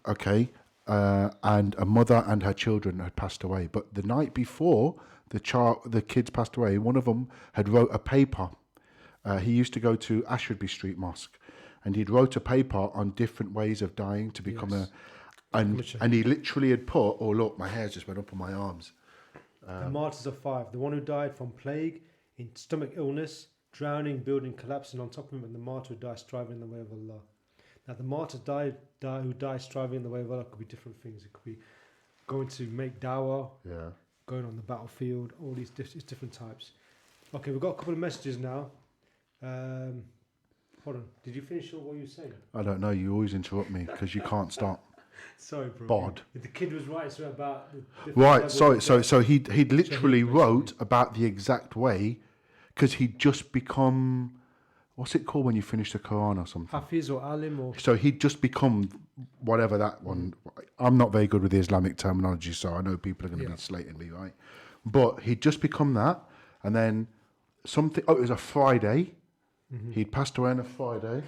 okay, and a mother and her children had passed away. But the night before the kids passed away, one of them had wrote a paper. He used to go to Ashwoodby Street Mosque, and he'd wrote a paper on different ways of dying to become Yes. and he literally had put, oh look, my hair just went up on my arms. The martyrs of 5. The one who died from plague, in stomach illness, drowning, building collapsing on top of him, and the martyr who died striving in the way of Allah. Now, the martyr who died striving in the way of Allah could be different things. It could be going to make dawah, Yeah. going on the battlefield, all these different types. Okay, we've got a couple of messages now. Hold on. Did you finish what you were saying? I don't know. You always interrupt me because you can't stop. Sorry, bro. Bod. The kid was right so about the different Right. levels Sorry. of So death. so he'd literally basically. wrote about the exact way because he'd just become. What's it called when you finish the Quran or something? Hafiz or Alim or So he'd just become whatever that one. I'm not very good with the Islamic terminology, so I know people are going to be slating me, right? But he'd just become that, and then something. Oh, it was a Friday. He'd passed away on a Friday,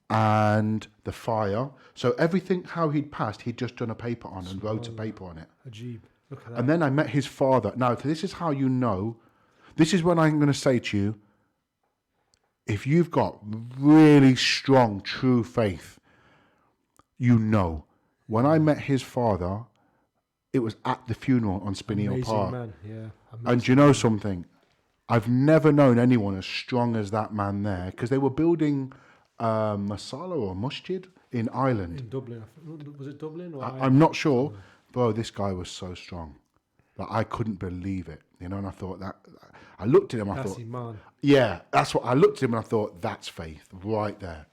and the fire. So everything how he'd passed, he'd just done a paper on and wrote a paper on it. Ajib. Look at that. And then I met his father. Now, this is how you know. This is what I'm going to say to you. If you've got really strong, true faith, you know. When I met his father, it was at the funeral on Spinney Hill Amazing Park. man. Yeah. And do you know something? I've never known anyone as strong as that man there because they were building Masala or Masjid in Ireland. In Dublin. Was it Dublin? Or I'm not sure. Bro, this guy was so strong. Like, I couldn't believe it. You know, and I thought that... I looked at him, I That's thought... Iman. Yeah, that's what... I looked at him and I thought, that's faith right there.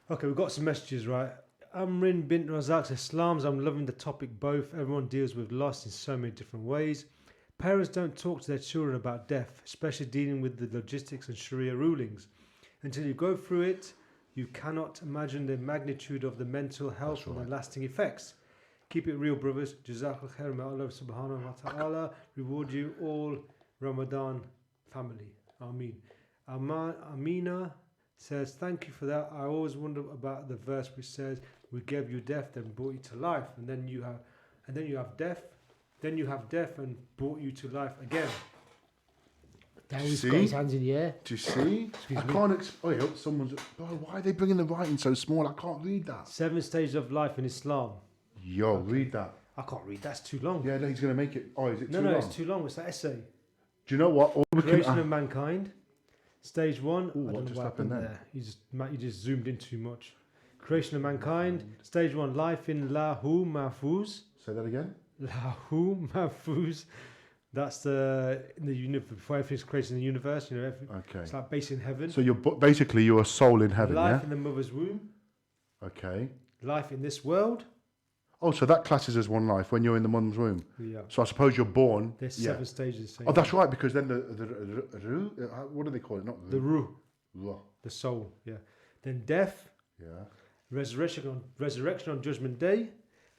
Okay, we've got some messages, right? Amrin bint Razak says, Salams, I'm loving the topic both. Everyone deals with loss in so many different ways. Parents don't talk to their children about death, especially dealing with the logistics and Sharia rulings. Until you go through it, you cannot imagine the magnitude of the mental health and the lasting effects. Keep it real, brothers. Jazakallah khair. May Allah subhanahu wa ta'ala reward you all, Ramadan family. Ameen. Amina says, thank you for that. I always wonder about the verse which says, we gave you death and brought you to life. And then you have death. Then you have death and brought you to life again. Now he's See? got his hands in the air. Do you see? I can't... Oh, yeah, someone's... Bro, why are they bringing the writing so small? I can't read that. 7 stages of life in Islam. Yo, read that. I can't read. That's too long. Yeah, no, he's going to make it... Oh, is it too long? No, it's too long. It's that essay. Do you know what? All we Creation can... of mankind. Stage 1. Ooh, I what don't know just what happened happened there? there. You just zoomed in too much. Creation of mankind. Stage 1. Life in Lahu Mahfuz. Say that again? Lahu Mahfuz. That's the universe. Before everything's created in the universe, you know, Okay. it's like base in heaven. So you're basically you're a soul in heaven, Life yeah? in the mother's womb. Okay. life in this world. Oh, so that classes as one life when you're in the mum's womb. Yeah. So I suppose you're born. There's 7 stages. Oh, that's right, because then the what do they call it? Not the ruh, ruh. the soul. Yeah. Then death. Yeah. Resurrection on Judgment Day,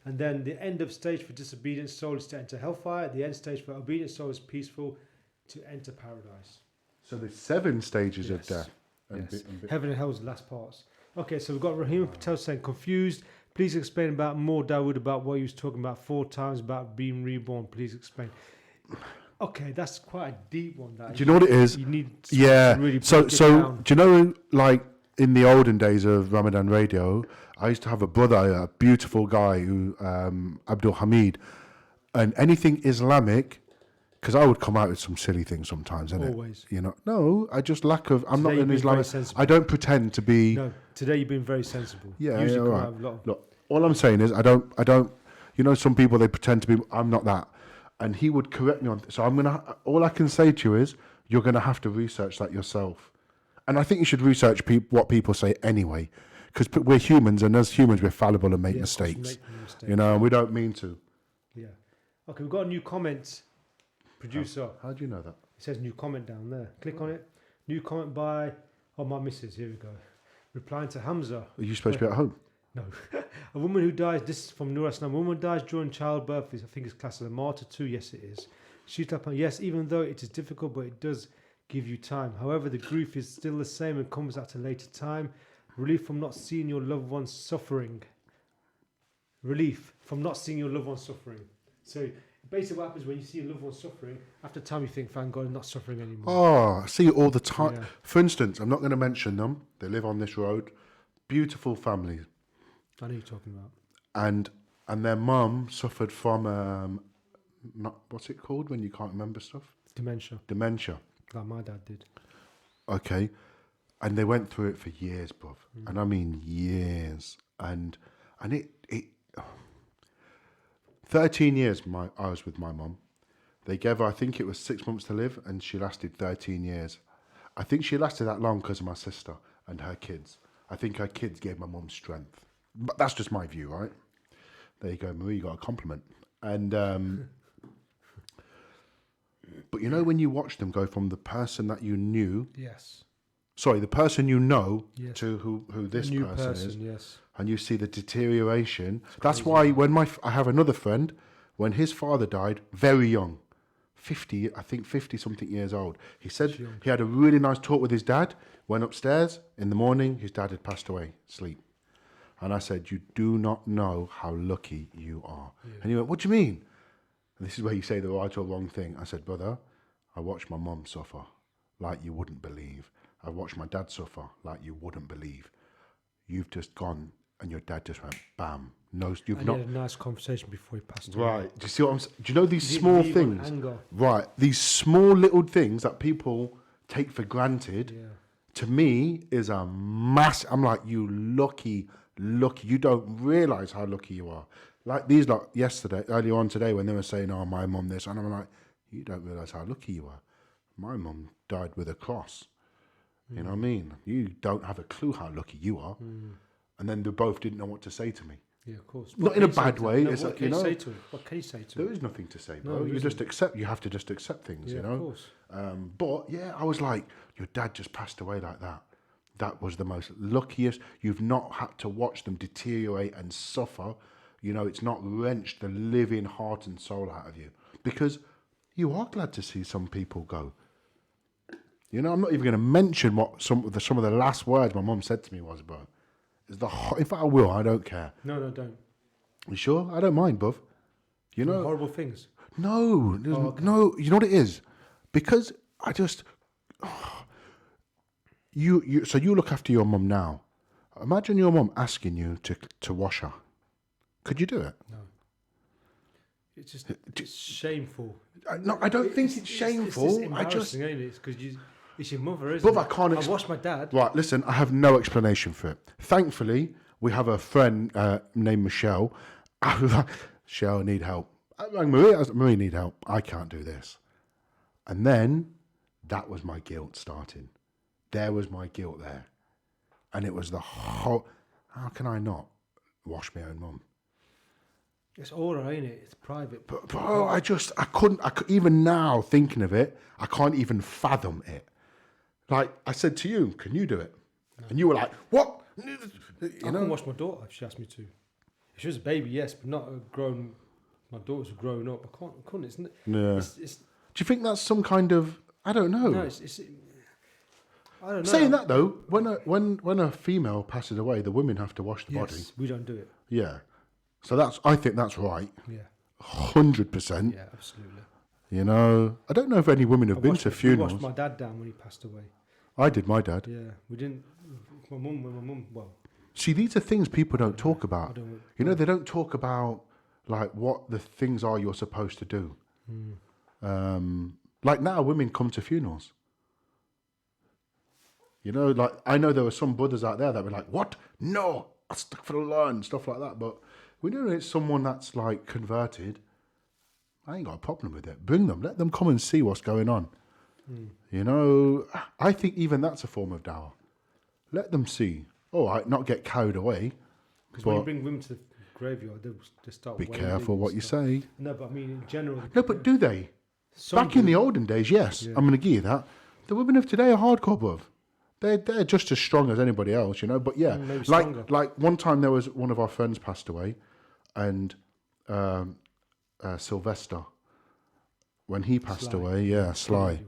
and then the end of stage for disobedient soul is to enter hellfire. The end stage for obedient soul is peaceful, to enter paradise. So there's 7 stages of Yes. death. Yes. Heaven and hell's the last parts. Okay, so we've got Rahim Patel saying, confused. Please explain about more, Dawood, about what he was talking about 4 times about being reborn. Please explain. Okay, that's quite a deep one. That Do you know what it is? You need Yeah. to really So break it down. do you know, like in the olden days of Ramadan Radio, I used to have a brother, a beautiful guy who Abdul Hamid, and anything Islamic, because I would come out with some silly things sometimes, innit? Always. You know, no, I just lack of. I'm Today not you've an been Islamic. very sensible. I don't pretend to be. No, today you've been very sensible. Yeah, Usually yeah, come right. out with a lot of Look, all I'm saying is I don't. You know, some people they pretend to be. I'm not that, and he would correct me on. So I'm gonna. All I can say to you is you're gonna have to research that yourself, and I think you should research what people say anyway, because we're humans, and as humans we're fallible and make Yeah, of course, mistakes. make mistakes. You know, and we don't mean to. Yeah. Okay, we've got a new comment. Producer. How do you know that? It says new comment down there. Click on it. New comment by my missus. Here we go. Replying to Hamza. Are you supposed to be at home? No. A woman who dies, this is from Nur Aslam. A woman dies during childbirth, I think it's classed as a martyr too. Yes, it is. She's up on, yes, even though it is difficult, but it does give you time. However, the grief is still the same and comes at a later time. Relief from not seeing your loved ones suffering. Relief from not seeing your loved ones suffering. So basically what happens when you see your loved ones suffering, after time you think, thank God, I'm not suffering anymore. Oh, I see it all the time. Yeah. For instance, I'm not going to mention them. They live on this road. Beautiful families. I know you're talking about. And their mum suffered from not what's it called when you can't remember stuff? Dementia, Dementia. like my dad did. Okay. And they went through it for years, bruv. And I mean years. And it 13 years I was with my mum. They gave her, I think it was 6 months to live, and she lasted 13 years. I think she lasted that long because of my sister and her kids. I think her kids gave my mum strength. But that's just my view, right? There you go, Marie, you got a compliment. And but you know when you watch them go from the person that you knew, Yes. sorry, the person you know, Yes. to who this A new person is, yes. and you see the deterioration. That's why when I have another friend, when his father died, very young, 50, I think 50 something years old. He said he had a really nice talk with his dad, went upstairs in the morning, his dad had passed away, sleep. And I said, you do not know how lucky you are. Yeah. And he went, what do you mean? And this is where you say the right or wrong thing. I said, brother, I watched my mum suffer like you wouldn't believe. I watched my dad suffer like you wouldn't believe. You've just gone and your dad just went, bam. No, you've And not. he had a nice conversation before he passed away. Right. Do you see what I'm saying? Do you know these He didn't small leave on things? anger. Right. These small little things that people take for granted, Yeah. to me, is a mass. I'm like, you lucky. You don't realise how lucky you are. Like these, like yesterday, earlier on today, when they were saying, oh, my mum this, and I'm like, you don't realise how lucky you are. My mum died with a cross. You know what I mean? You don't have a clue how lucky you are. And then they both didn't know what to say to me. Yeah, of course. Not in a bad way. No, It's what like, can you you know, say to him? What can you say to there him? is nothing to say, No, bro. there You just accept. You have to just accept things, Yeah, you know. of course. But yeah, I was like, your dad just passed away like that. That was the most luckiest. You've not had to watch them deteriorate and suffer. You know, it's not wrenched the living heart and soul out of you, because you are glad to see some people go. You know, I'm not even going to mention what some of the last words my mum said to me was, bro. In fact, I will. I don't care. No, don't. You sure? I don't mind, bruv. You know, Horrible things. no, no. You know what it is? Because I just you. So you look after your mum now. Imagine your mum asking you to wash her. Could you do it? No. It's just it's shameful. No, I don't think it's shameful. It's I just. embarrassing, ain't it? Because it's your mother, isn't But it? I can't. I watched my dad. Right, listen. I have no explanation for it. Thankfully, we have a friend named Michelle. Michelle, need help. I rang Marie. I was like, Marie, need help. I can't do this. And then that was my guilt starting. There was my guilt there. And it was the whole, how can I not? wash my own mum. It's order, ain't it? It's private. But bro, I couldn't, even now thinking of it, I can't even fathom it. Like I said to you, can you do it? No. And you were like, what? I can wash my daughter if she asked me to. If she was a baby, yes, but not a grown. My daughter's grown up. I couldn't. It's, yeah. It's, do you think that's some kind of? I don't know. No, I don't know. Saying that though, when a female passes away, the women have to wash the body. We don't do it. Yeah. So I think that's right. Yeah. 100%. Yeah, absolutely. You know, I don't know if any women have been to funerals. We washed my dad down when he passed away. I did my dad. Yeah, we didn't. My mum. Well. See, these are things people don't talk about. You know, they don't talk about like what the things are you're supposed to do. Like now, women come to funerals. You know, like I know there were some brothers out there that were like, "What? No, astaghfirullah," and stuff like that. But we know it's someone that's like converted. I ain't got a problem with it. Bring them, let them come and see what's going on. You know, I think even that's a form of dawah. Let them see. All right, not get carried away. Because when you bring women to the graveyard, they start. Be careful what you say. No, but I mean in general. No, but do they? Back in the olden days, yes. Yeah. I'm going to give you that. The women of today are hardcore, bruv. They're just as strong as anybody else, you know. But yeah, like one time there was one of our friends passed away, and Sylvester, when he passed away, Sly,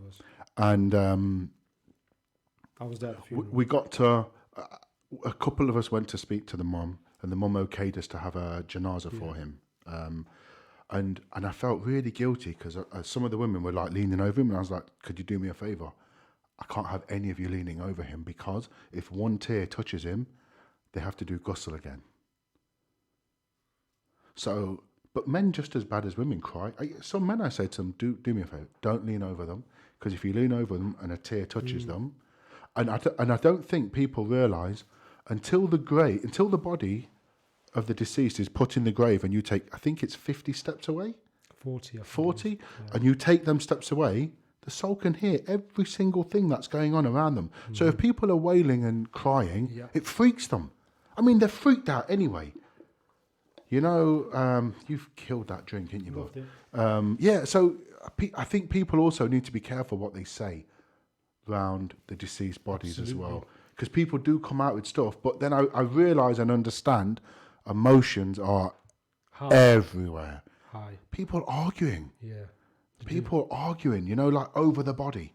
and I was there at the funeral. We got to a couple of us went to speak to the mum, and the mum okayed us to have a janaza for him. And I felt really guilty because some of the women were like leaning over him, and I was like, "Could you do me a favor? I can't have any of you leaning over him because if one tear touches him, they have to do ghusl again." So, but men just as bad as women cry. Some men, I say to them, do me a favor, don't lean over them, because if you lean over them and a tear touches them, and I don't think people realise until the body of the deceased is put in the grave and you take, I think it's 50 steps away? 40? And you take them steps away, the soul can hear every single thing that's going on around them. So if people are wailing and crying, it freaks them. I mean, they're freaked out anyway. You know, you've killed that drink, haven't you, bro? Yeah, so I think people also need to be careful what they say around the deceased bodies as well. Because people do come out with stuff, but then I realise and understand emotions are everywhere. People arguing. Yeah. People arguing, you know, like over the body.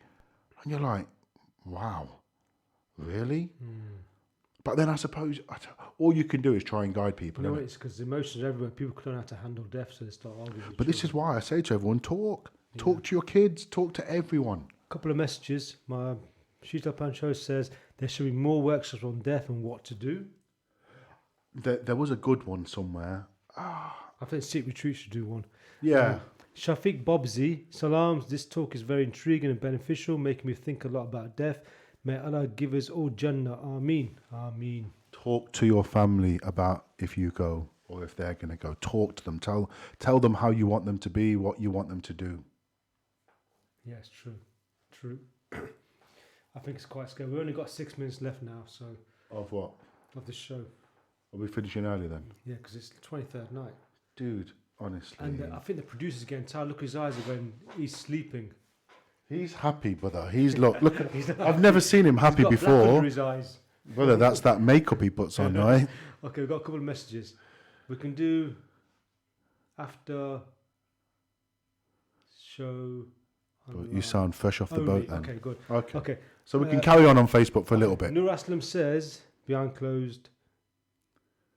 And you're like, wow, really? But then I suppose all you can do is try and guide people. No, it's because emotions are everywhere. People don't know how to handle death, so they start arguing. But this is why I say to everyone, talk. Talk to your kids. Talk to everyone. A couple of messages. My Shita Pancho says there should be more workshops on death and what to do. There was a good one somewhere. I think Sikh Retreat should do one. Yeah. Shafiq Bobzi, salams. This talk is very intriguing and beneficial, making me think a lot about death. May Allah give us all Jannah. Ameen. Ameen. Talk to your family about if you go or if they're going to go. Talk to them. Tell them how you want them to be, what you want them to do. Yes, true. I think it's quite scary. We've only got 6 minutes left now, so. Of what? Of the show. Are we finishing early then? Yeah, because it's the 23rd night. Dude, honestly. And I think the producer's getting tired. Look at his eyes when he's sleeping. He's happy, brother. Look. I've never seen him happy got before. Black under his eyes. Brother, that's that makeup he puts on, right? Okay, we've got a couple of messages. We can do after show. But you sound fresh off the boat then. Okay, good. Okay. So we can carry on Facebook for a little bit. Nur Aslam says, behind closed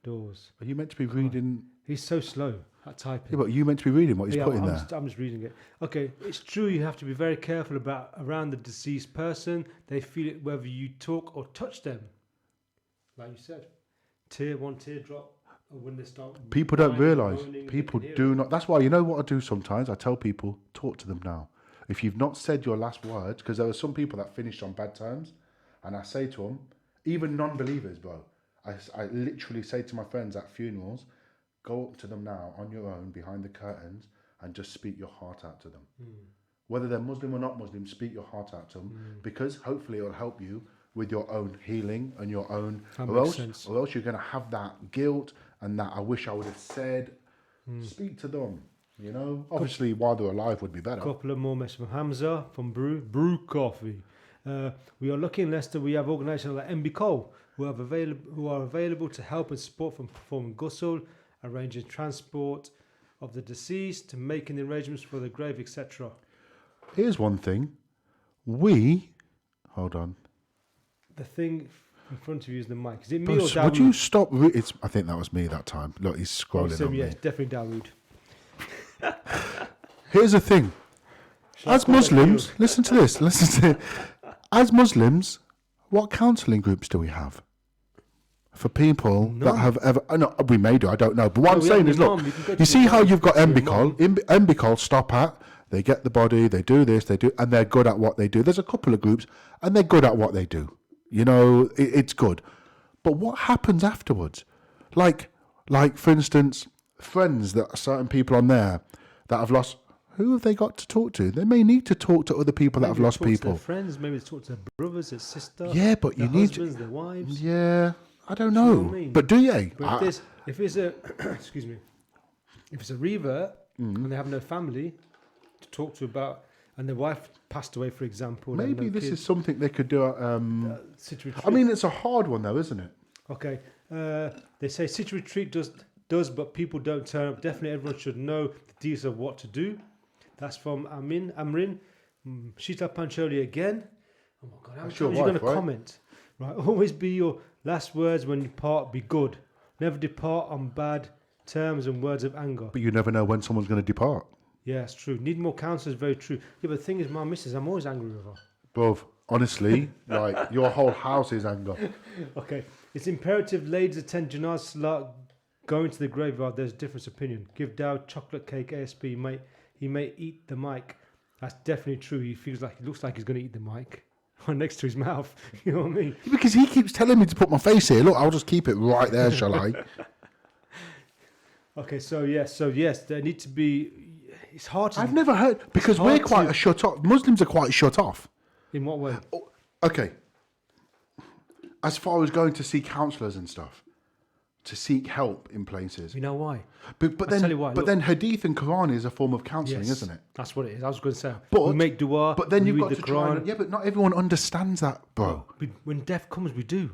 doors. Are you meant to be reading? He's so slow at typing. Yeah, but you meant to be reading what he's putting there. I'm just reading it. Okay, it's true you have to be very careful around the deceased person. They feel it whether you talk or touch them. Like you said, one teardrop. Or when they start people don't realise. People do not. That's why, you know what I do sometimes? I tell people, talk to them now. If you've not said your last word, because there are some people that finished on bad terms, and I say to them, even non-believers, bro, I literally say to my friends at funerals, go up to them now on your own behind the curtains and just speak your heart out to them. Whether they're Muslim or not Muslim, speak your heart out to them, because hopefully it'll help you with your own healing and your own, or else you're going to have that guilt and that I wish I would have said. Speak to them. You know, obviously while they're alive would be better. Couple of more messages from Hamza from Brew Coffee. We are lucky in Leicester. We have organisations like MB Cole who are available to help and support from performing ghusl, arranging transport of the deceased, to making the arrangements for the grave, etc. Here's one thing. Hold on. The thing in front of you is the mic. Is it me or Bruce, Dawood? would you stop? I think that was me that time. Look, he's scrolling on Yeah, me. it's definitely Dawood. Here's the thing. As Muslims, listen to this. As Muslims, what counselling groups do we have? For people that have ever... no, we may do, I don't know. But what I'm saying is, look, you see how you've got Embicol? Embicol stop at, they get the body, they do this, they do... And they're good at what they do. There's a couple of groups, and they're good at what they do. You know, it's good. But what happens afterwards? Like, for instance, friends that certain people on there that have lost... Who have they got to talk to? They may need to talk to other people that have lost people. Their friends, maybe they talk to their brothers, their sisters. Yeah, but you need husbands, their wives. Yeah, I don't Do know. you know what I mean? But do you? But if it's a excuse me, if it's a revert and they have no family to talk to about, and their wife passed away, for example, Maybe this is something they could do. City I mean, it's a hard one though, isn't it? Okay, they say City Retreat does, but people don't turn up. Definitely, everyone should know the details of what to do. That's from Amrin. Shita Pancholi again. Oh my God, how much are you going to comment? Right, always be your last words when you part. Be good. Never depart on bad terms and words of anger. But you never know when someone's going to depart. Yeah, it's true. Need more counsellors, very true. Yeah, but the thing is, my missus, I'm always angry with her. Bruv, honestly, like your whole house is anger. Okay, it's imperative ladies attend Janaz Salat going to the graveyard. There's a different opinion. Give Daud chocolate cake ASP, mate. He may eat the mic. That's definitely true. He looks like he's going to eat the mic next to his mouth. You know what I mean? Because he keeps telling me to put my face here. Look, I'll just keep it right there, shall I? Okay, so yes, there need to be. It's hard to. I've never heard, because we're quite shut off. Muslims are quite shut off. In what way? Oh, okay. As far as going to see counsellors and stuff, to seek help in places. You know why? But then, tell you why, then Hadith and Quran is a form of counselling, isn't it? That's what it is. I was going to say. But we make dua. But then we you've read got the to Quran. try. Yeah, but not everyone understands that, bro. When death comes, we do.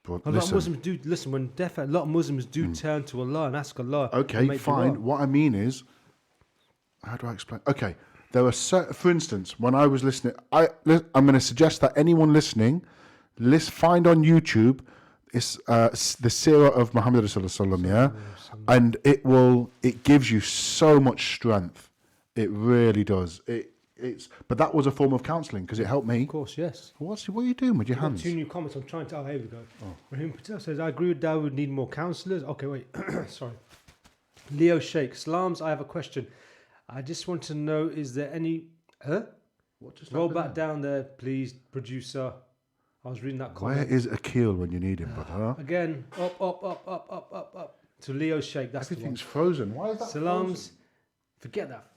But A lot of Muslims do. Listen, when death, a lot of Muslims do turn to Allah and ask Allah. Okay, fine. Dua. What I mean is, how do I explain? Okay, there were certain, for instance, when I was listening, I'm going to suggest that anyone listening, find on YouTube. It's the Sirah of Muhammad Rasulullah, yeah, and it gives you so much strength. It really does. But that was a form of counselling because it helped me. Of course, yes. What are you doing with your hands? 2 new comments. I'm trying to. Oh, here we go. Rahim Patel says, "I agree with Dawood. Would need more counsellors." Okay, wait. Sorry. Leo Sheikh Salams. I have a question. I just want to know: is there any? What just Roll back down there, please, producer. I was reading that comment. Where is Akil when you need him, brother? Again, up. To Leo Sheikh. That's Everything's frozen. Why is that Salams. frozen? Forget that.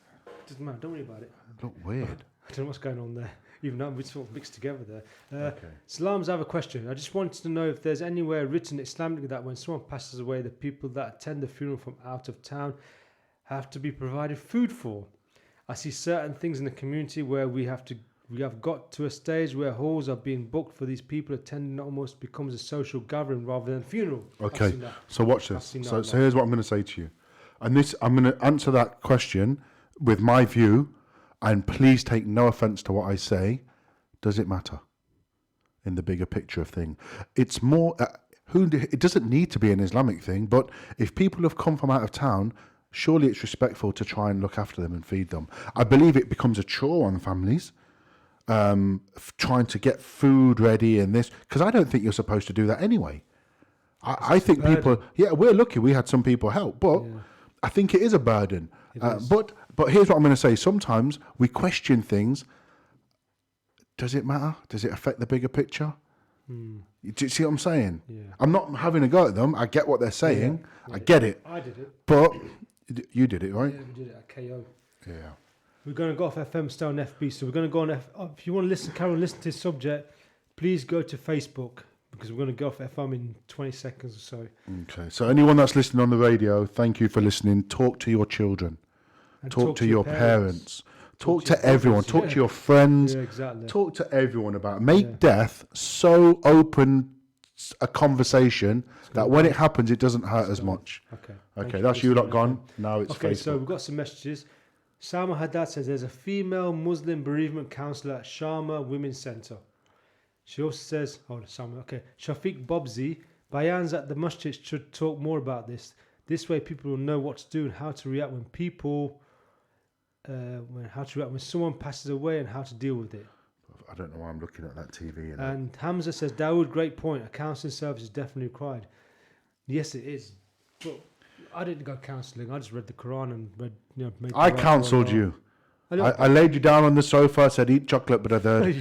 Doesn't matter. Don't worry about it. Look weird. I don't know what's going on there. Even though we sort of mixed together there. Okay. Salams, I have a question. I just wanted to know if there's anywhere written Islamically that when someone passes away, the people that attend the funeral from out of town have to be provided food for. I see certain things in the community where we have got to a stage where halls are being booked for these people attending. Almost becomes a social gathering rather than a funeral. Okay, so watch this. So here's what I'm going to say to you. And I'm going to answer that question with my view, and please take no offence to what I say. Does it matter in the bigger picture of thing? It's more, it doesn't need to be an Islamic thing, but if people have come from out of town, surely it's respectful to try and look after them and feed them. I believe it becomes a chore on families, trying to get food ready and this, because I don't think you're supposed to do that anyway. I think people, we're lucky we had some people help, but I think it is a burden. But here's what I'm going to say. Sometimes we question things. Does it matter? Does it affect the bigger picture? Do you see what I'm saying? Yeah. I'm not having a go at them. I get what they're saying. I get it. I did it. But you did it, right? Yeah, we did it at KO. Yeah. We're going to go off FM, stay on FB. So we're going to go on if you want to listen, Carol, listen to this subject, please go to Facebook. because we're going to go off FM in 20 seconds or so. Okay. So anyone that's listening on the radio, thank you for listening. Talk to your children. And Talk to your parents. Talk to to everyone. brothers, Talk to your friends. Yeah, exactly. Talk to everyone about it. Make death so open a conversation that when it happens, it doesn't hurt as much. Okay. Okay, that's you lot gone. Now it's Okay, Facebook. so we've got some messages. Salma Haddad says there's a female Muslim bereavement counsellor at Sharma Women's Centre. She also says, Salma, okay, Shafiq Bobzi, bayans at the masjid should talk more about this. This way people will know what to do and how to react when when someone passes away and how to deal with it. I don't know why I'm looking at that TV. You know? And Hamza says, Dawood, great point. A counselling service is definitely required. Yes, it is. But I didn't go counselling. I just read the Quran and read, made the I right counselled Quran. you. I I laid you down on the sofa, said eat chocolate, brother.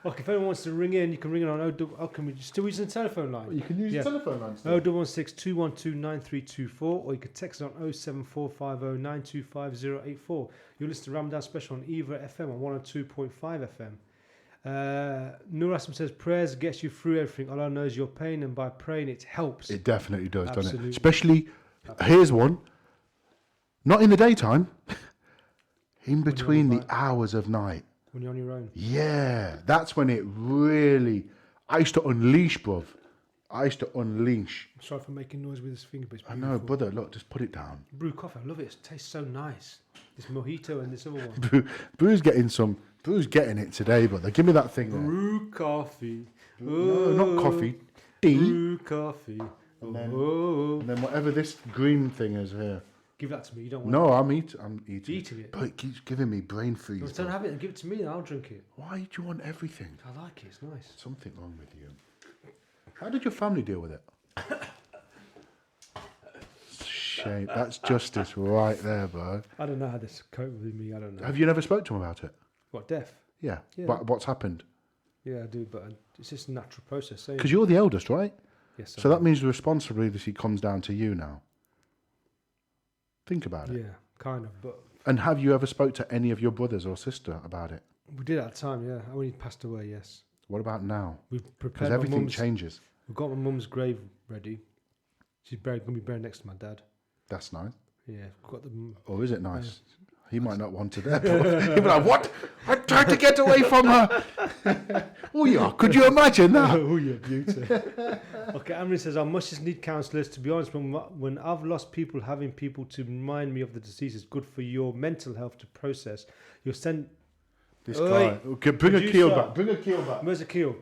Okay, if anyone wants to ring in, you can ring in on can we still use the telephone line? You can use Yeah. the telephone line still. 0116 212 9324, or you can text on 07450 925 You'll listen to Ramadan Special on EAVA FM on 102.5 FM. Nur Aslam says, prayers gets you through everything. Allah knows your pain, and by praying it helps. It definitely does, doesn't Absolutely. it? Especially, here's one, not in the daytime, in between the hours of night. When you're on your own. Yeah, that's when it really, I used to unleash, bruv. I used to unleash. I'm sorry for making noise with his finger, but it's I beautiful. know, brother, look, just put it down. Brew coffee, I love it. It tastes so nice. This mojito and this other one. Brew's getting it today, brother. Give me that thing there. Brew coffee. No, not coffee. Tea. Brew coffee. And then whatever this green thing is here. Give that to me. You don't want No, I'm eating eating it. But it keeps giving me brain it. freeze. Don't have it and give it to me and I'll drink it. Why do you want everything? I like it. It's nice. Something wrong with you. How did your family deal with it? Shame. That's justice right there, bro. I don't know how this cope with me. I don't know. Have you never spoke to him about it? What, death? Yeah. Yeah. What's happened? Yeah, I do, but it's just a natural process. So Because you're the eldest, right? yes, So that means the responsibility comes down to you now. Think about it. yeah, kind of. But And have you ever spoke to any of your brothers or sister about it? we did at the time, yeah. When he passed away, yes. What about now? We've Because prepared my everything mum's. changes. We've got my mum's grave ready. She's going to be buried next to my dad. That's nice. Yeah, we've got the. Or is it nice? He might not want it there. He'll be like, what? I tried to get away from her. Oh, yeah. Could you imagine that? Oh, yeah, beauty. Okay, Amri says, I must just need counsellors. To be honest, when I've lost people, having people to remind me of the disease is good for your mental health to process. You'll send. This Oi, guy. Okay, bring a producer. keel back. Bring a keel back. Where's the keel?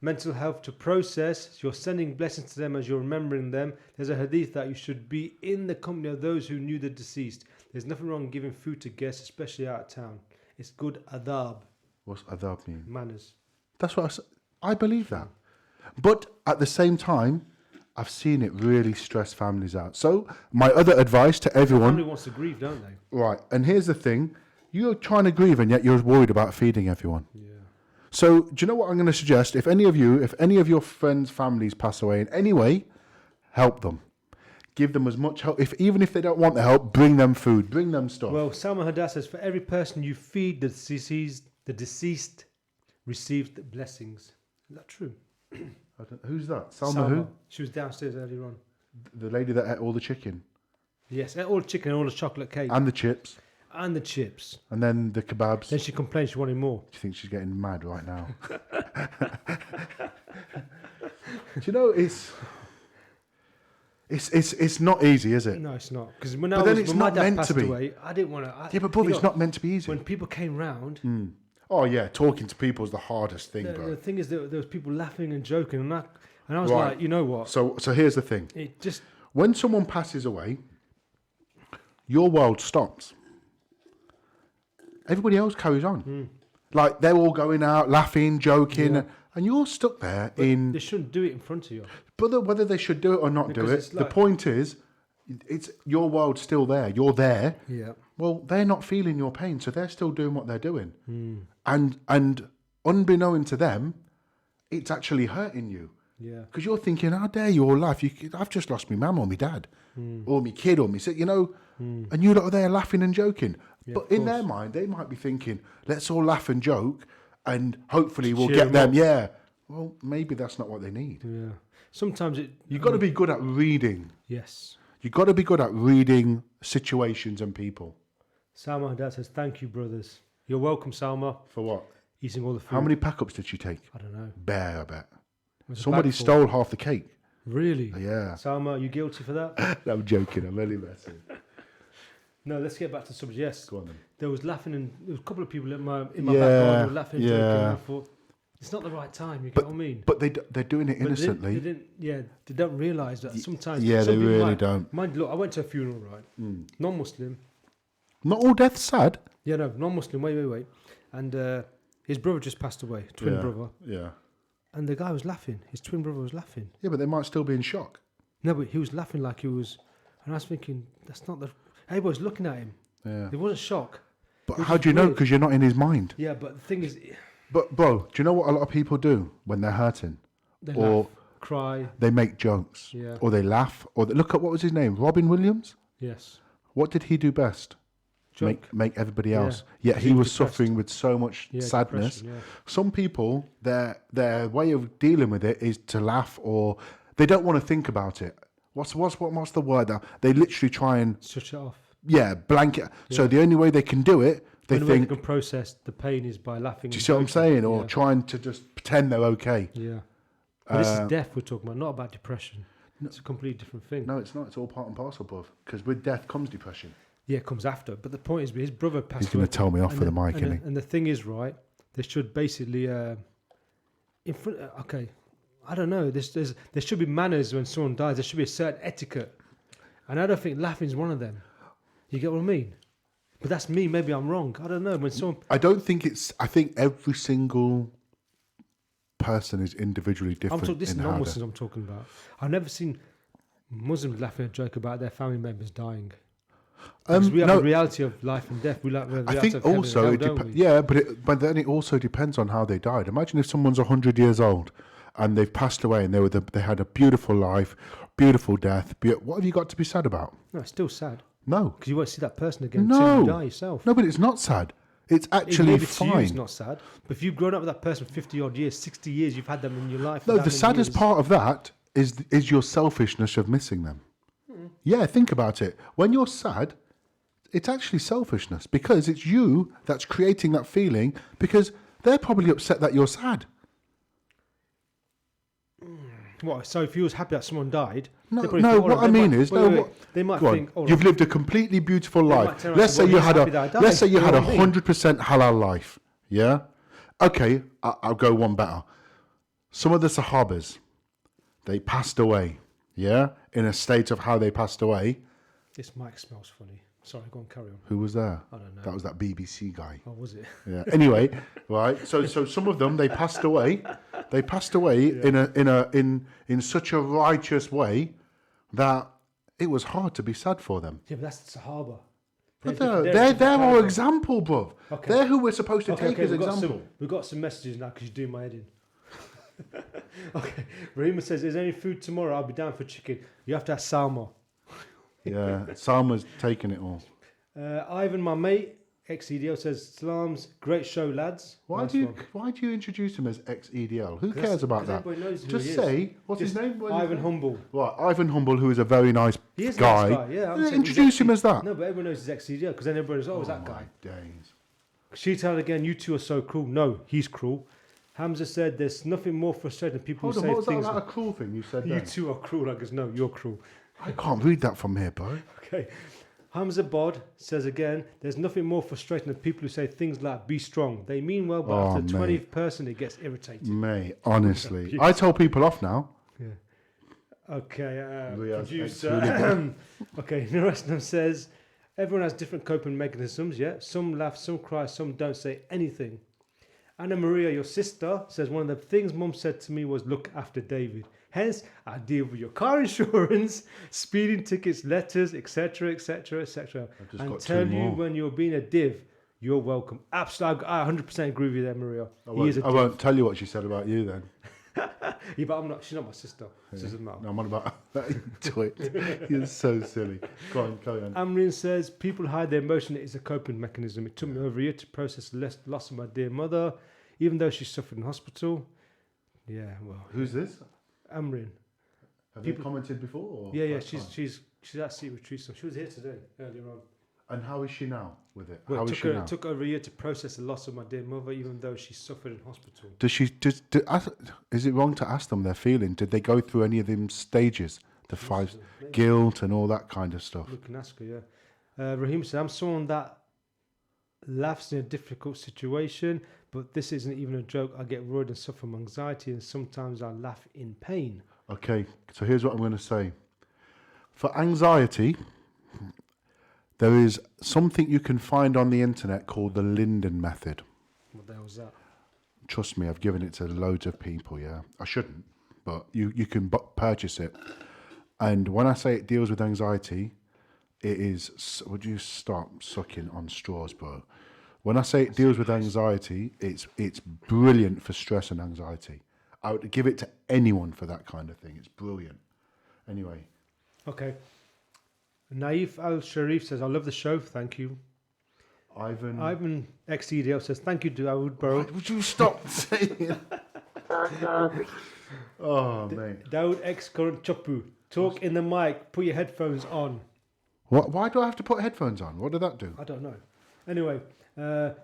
Mental health to process. You're sending blessings to them as you're remembering them. There's a hadith that you should be in the company of those who knew the deceased. There's nothing wrong giving food to guests, especially out of town. It's good adab, What's adab mean? manners. That's what I believe that. But at the same time, I've seen it really stress families out. So my other advice to everyone. Family wants to grieve, don't they? Right. And here's the thing. You're trying to grieve and yet you're worried about feeding everyone. Yeah. So do you know what I'm going to suggest? If any of your friends' families pass away in any way, help them. Give them as much help. Even if they don't want the help, bring them food, bring them stuff. Well, Salma Haddad says, for every person you feed, the deceased receives the blessings. Is that true? Who's that? Salma who? She was downstairs earlier on. The lady that ate all the chicken. Yes, ate all the chicken and all the chocolate cake. And the chips. And the chips. And then the kebabs. Then she complained she wanted more. Do you think she's getting mad right now? Do you know, it's not easy, is it? No, it's not. Because when, But then it's when my not dad meant passed to be. away, I didn't want to. Yeah, but brother, it's not meant to be easy. When people came round, Oh yeah, talking to people is the hardest thing, the bro. thing is that there was people laughing and joking, and I was Right. like, you know what? So here's the thing. It just When someone passes away, your world stops. Everybody else carries on. Like they're all going out, laughing, joking, Yeah. and you're stuck there in. they shouldn't do it in front of you. Brother, whether they should do it or not Because do it's it, the like- point is, it's your world's still there. You're there. Yeah. Well, they're not feeling your pain, so they're still doing what they're doing. And unbeknown to them, it's actually hurting you. Yeah. Because you're thinking, how dare you all laugh? I've just lost my mum or my dad, or my kid or me, and you lot are there laughing and joking. Yeah, but of in their course. mind, they might be thinking, let's all laugh and joke, and hopefully we'll Cheer get 'em them. up. Yeah. Well, maybe that's not what they need. Yeah. Sometimes it. You've got to be good at reading. Yes. You've got to be good at reading situations and people. Salma and Dad says, "Thank you, brothers. You're welcome, Salma. For what? Eating all the food. How many pack-ups did she take? I don't know. Bare, I bet. It was a Somebody bag full. stole half the cake. Really? Yeah. Salma, are you guilty for that? I'm joking. I'm only messing. No. Let's get back to the subject. Yes. Go on then. There was laughing, and there was a couple of people in my back Yeah, garden who were laughing and joking. yeah. And I thought, it's not the right time. You get what I mean? But they're doing it But innocently. They didn't. Yeah. They don't realise that sometimes. Yeah, some they people really might- don't. Mind, look, I went to a funeral, right? Non-Muslim. Not all death's sad. Yeah, no, non-Muslim. Wait. And his brother just passed away, twin brother. Yeah. And the guy was laughing. His twin brother was laughing. Yeah, but they might still be in shock. No, but he was laughing like he was. And I was thinking, that's not the. Everybody's looking at him. Yeah. It wasn't shock. But Which how is do you know? weird. Because you're not in his mind. Yeah, but the thing is, But bro, do you know what a lot of people do when they're hurting? they Or laugh, cry. they make jokes. Yeah. Or they laugh. Or they, look at what was his name? Robin Williams? Yes. What did he do best? Joke. Make everybody Yeah. else. Yet Because he he was was depressed. suffering with so much Yeah, sadness. depression, yeah. Some people, their way of dealing with it is to laugh, or they don't want to think about it. What's the word now? They literally try and Switch it off. blanket. So Yeah. the only way they can do it, they The only way think. they can process the pain is by laughing. Do you and see what I'm joking. saying? Or Yeah. trying to just pretend they're okay. Yeah. But this is death we're talking about, not about depression. It's a completely different thing. No, it's not. It's all part and parcel, bruv. Because with death comes depression. Yeah, it comes after. But the point is, his brother passed He's going away. to tell me off And for the the- mic, and isn't the, and the thing is, right, they should basically, in front. Okay, I don't know. There should be manners when someone dies. There should be a certain etiquette, and I don't think laughing is one of them. You get what I mean? But that's me. Maybe I'm wrong. I don't know. When someone, I don't think it's. I think every single person is individually I'm different. talking. This is in how they- non-Muslims I'm talking about. I've never seen Muslims laughing and joke about their family members dying. Because we have no, the reality of life and death. We like the I reality think of heaven and also hell, it don't depends. we? Yeah, but then it also depends on how they died. Imagine if someone's 100 years old and they've passed away and they had a beautiful life, beautiful death. What have you got to be sad about? No, it's still sad No, because you won't see that person again until you no, die yourself. no. But it's not sad. It's actually Maybe to you it's fine. not sad, but if you've grown up with that person 50 odd years, 60 years, you've had them in your life. No, for that the many saddest years. part of that is your selfishness of missing them. Yeah, think about it. When you're sad, it's actually selfishness because it's you that's creating that feeling because they're probably upset that you're sad. What? So if you was happy that someone died, No, they probably no. think, What I mean is, they might go on. think, oh, You've lived a completely beautiful might life. turn around Let's and say say, you well, had he's happy that I died. let's say you You had know a what I mean? 100% halal life. Yeah. Okay, I'll go one better. Some of the Sahabas, they passed away. Yeah, in a state of how they passed away. this mic smells funny. Sorry, go on, carry on. Who was there? I don't know. That was that BBC guy. Oh, was it? Yeah. Anyway, right. So some of them they passed away. They passed away in such a righteous way that it was hard to be sad for them. Yeah, but that's the Sahaba. But different- they're different our category. example, bruv. Okay. They're who we're supposed to take as we've example. we've got some messages now because you're doing my head in. Okay, Rahima says, "Is there any food tomorrow? I'll be down for chicken. You have to ask Salma." Yeah, Salma's taking it all. Ivan, my mate, ex-EDL, says, "Salams, great show, lads." Why Nice do one. you introduce him as ex-EDL? Who 'Cause cares about because that? everybody knows who Just he is. say what's Just his name? What is Ivan his name? Humble. Right, Ivan Humble, who is a very nice He is guy. a nice guy. Yeah, I'm saying he's Introduce him ex- as that. No, but everyone knows he's ex-EDL because then everybody knows, oh, it's that guy. My days. Sheetal again, you two are so cruel. No, he's cruel. Hamza said, "There's nothing more frustrating than people Hold on, who what say was that things. like a cruel thing you said You then? two are cruel." I goes, "No, you're cruel." I can't read that from here, bro. Okay. Hamza Bod says again, "There's nothing more frustrating than people who say things like 'be strong.' They mean well, but Oh, after the mate. 20th person, it gets irritating." Mate, honestly. I tell people off now. Yeah. Okay, Riaz, producer. Okay, Narasnam says, "Everyone has different coping mechanisms, yeah? Some laugh, some cry, some don't say anything." Anna Maria, your sister, says, "One of the things Mum said to me was look after David. Hence, I deal with your car insurance, speeding tickets, letters, etc., etc., etc. just And got tell two you more. when you're being a div, you're welcome." Absolutely, I 100% agree with you there, Maria. I He is a won't, I div. won't tell you what she said about you then. Yeah, but I'm not. She's not my sister. So it doesn't matter. No, I'm on about twit. You're so silly. Go on, carry on. Amrin says, people hide their emotion. It is a coping mechanism. It took me over a year to process the loss of my dear mother, even though she suffered in hospital. Yeah, well. Who's this? Amrin. Have you commented before? Or Yeah, first time? she's at Sea Retreat. So she was here today, earlier on. And how is she now with it? Well, How is she now? it took over a year to process the loss of my dear mother, even though she suffered in hospital. Is it wrong to ask them their feeling? Did they go through any of them stages? The five, Maybe. guilt and all that kind of stuff? You can ask her, yeah. Raheem said, I'm someone that laughs in a difficult situation, but this isn't even a joke. I get worried and suffer from anxiety, and sometimes I laugh in pain. Okay, so here's what I'm going to say. For anxiety, there is something you can find on the internet called the Linden method. What the hell was that? Trust me, I've given it to loads of people, yeah. I shouldn't, but you can purchase it. And when I say it deals with anxiety, it is... Would you stop sucking on straws, bro? When I say it deals with anxiety, it's brilliant for stress and anxiety. I would give it to anyone for that kind of thing. It's brilliant. Anyway. Okay. Naif Al-Sharif says, I love the show, thank you. Ivan XEDL says, thank you, Dawood, bro. Would you stop saying... Oh, mate. Dawood X Current Chopu, talk in the mic, put your headphones on. What? Why do I have to put headphones on? What did that do? I don't know. Anyway,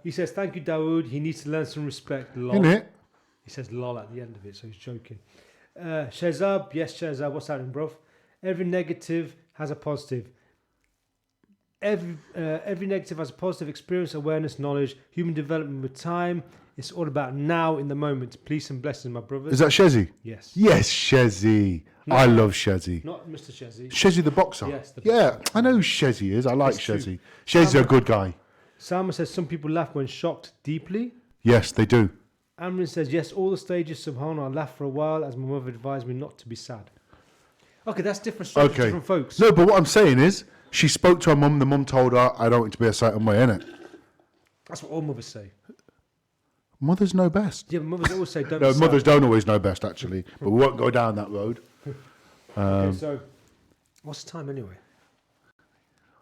he says, thank you, Dawood. He needs to learn some respect. Lol. In it? He says lol at the end of it, so he's joking. Shazab, yes, Shazab, what's happening, bro? Every negative has a positive. Every negative has a positive experience, awareness, knowledge, human development with time. It's all about now in the moment. Peace and blessings, my brothers. Is that Shezzy? Yes. Yes, Shezzy. No, I love Shezzy. Not Mr. Shezzy. Shezzy the boxer? Yes, the Yeah, boxer. I know who Shezzy is. I like It's true. Shezzy. Shezzy's a good guy. Salma says some people laugh when shocked deeply. Yes, they do. Amrin says, yes, all the stages, subhanAllah, I laugh for a while as my mother advised me not to be sad. Okay, that's different stories, Okay. different folks. No, but what I'm saying is, she spoke to her mum. The mum told her, I don't want you to be a certain way, innit? That's what all mothers say. Mothers know best. Yeah, but mothers always say don't No, be sad. mothers don't always know best, actually. But we won't go down that road. Okay, so what's the time anyway?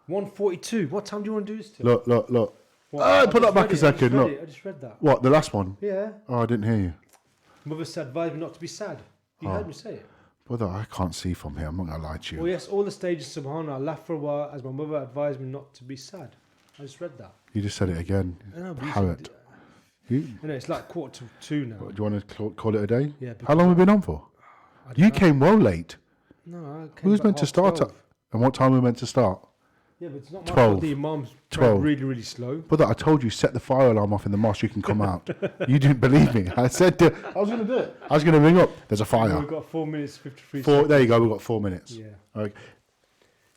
1:42. What time do you want to do this till? Look. What? Ah, I put just that back read a it, second, look. I just read that. What, the last one? Yeah. Oh, I didn't hear you. Mother said, advise me not to be sad. You heard me say it. Brother, I can't see from here. I'm not going to lie to you. Well, yes, all the stages, subhanAllah, I laughed for a while as my mother advised me not to be sad. I just read that. You just said it again. I know, but you Parrot. You, I know, it's like 1:45 now. do you want to call it a day? Yeah. How long have we been on for? I don't You know. came well late. No, I came Who was back meant to half start 12. at? And what time were we meant to start? Yeah, but it's not my 12. fault. The imam's 12. really, really slow. Brother, I told you, set the fire alarm off in the mosque, you can come out. You didn't believe me. I said, I was going to do it. I was going to ring up. There's a fire. We've got 4 minutes, 53 seconds. There you go, we've got 4 minutes. Yeah. Okay.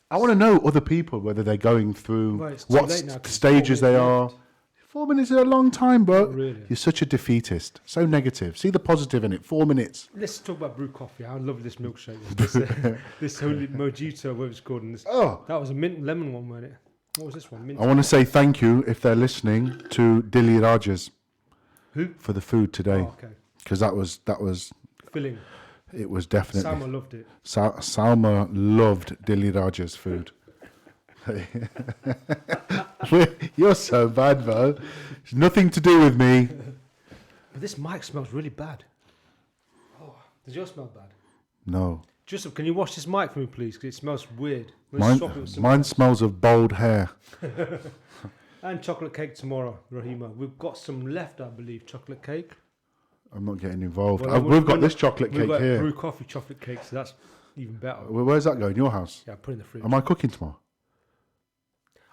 I want to know other people, whether they're going through Well, it's too what late now 'cause stages 4 they minutes are. left. 4 minutes is a long time, bro. Not really. You're such a defeatist. So negative. See the positive in it. 4 minutes. Let's talk about brew coffee. I love this milkshake. This holy mojito, whatever it's called. And this, Oh, that was a mint lemon one, wasn't it? What was this one? Mint. I want to say thank you, if they're listening, to Dilly Rajas. Who? For the food today. Oh, okay. Because that was, Filling. it was definitely. Salma loved it. Salma loved Dilly Rajas' food. You're so bad, bro. It's nothing to do with me. But this mic smells really bad. Oh, does yours smell bad? No. Joseph, can you wash this mic for me, please? Because it smells weird. I'm gonna swap it with some- Mine smells of bald hair. And chocolate cake tomorrow, Rahima. We've got some left, I believe, chocolate cake. I'm not getting involved. Well, We've got this chocolate We've cake got here. brew coffee chocolate cake, so that's even better. Where's that going? Your house? Yeah, put it in the fridge. Am I cooking tomorrow?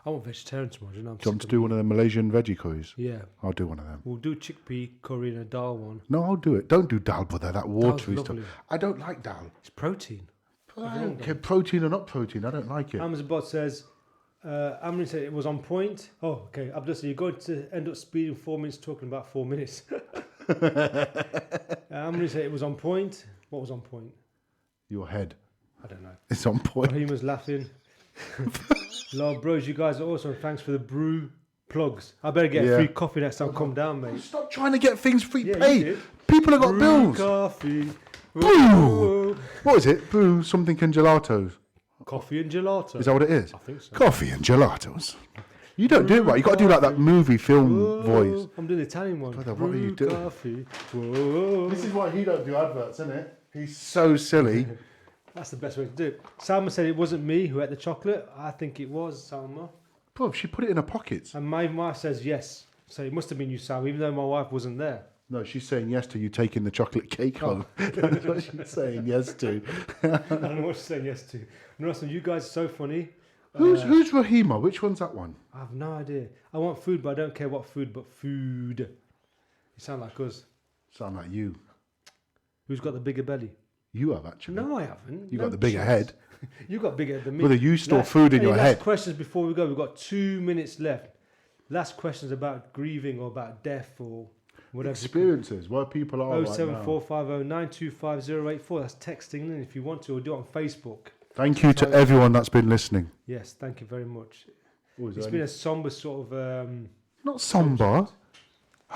I want vegetarian tomorrow. Do you know? Do you want to do one of the Malaysian veggie curries? Yeah. I'll do one of them. We'll do chickpea curry and a dal one. No, I'll do it. Don't do dal, brother. That watery Dal's stuff. lovely. I don't like dal. It's protein. I don't care. Protein or not protein, I don't like it. Amazabot says, Amrin said it was on point. Oh, okay. Abdul said, you're going to end up speeding 4 minutes talking about 4 minutes. Amrin said it was on point. What was on point? Your head. I don't know. It's on point. Raheem was laughing. Love, bros, you guys are awesome. Thanks for the brew plugs. I better get a free coffee next time. Come down, mate. Stop trying to get things free. Yeah, Hey, you did. People have got Brew bills. coffee. Brew. What is it? Brew something and gelatos. Coffee and gelato. Is that what it is? I think so. Coffee and gelatos. You don't do it right. You got to do like that movie film voice. I'm doing the Italian one. Brother, what are you Brew doing? Coffee. Whoa. This is why he don't do adverts, isn't it? He's so silly. That's the best way to do it. Salma said it wasn't me who ate the chocolate. I think it was Salma. Bro, she put it in her pockets. And my wife says yes. So it must have been you, Salma, even though my wife wasn't there. No, she's saying yes to you taking the chocolate cake home. That's what she's saying yes to. I don't know what she's saying yes to. No, so you guys are so funny. Who's Rahima? Which one's that one? I have no idea. I want food, but I don't care what food, but food. You sound like us. Sound like you. Who's got the bigger belly? You have actually. No, I haven't. You No got the bigger chance. head. You got bigger than me. Whether you store food in Any your last head. questions before we go? We've got 2 minutes left. Last questions about grieving or about death or whatever. Experiences, where people are right now. 07450925084. That's texting in if you want to, or do it on Facebook. Thank you to everyone that's been listening. Yes, thank you very much. Oh, is It's there been any- a somber sort of. Not somber.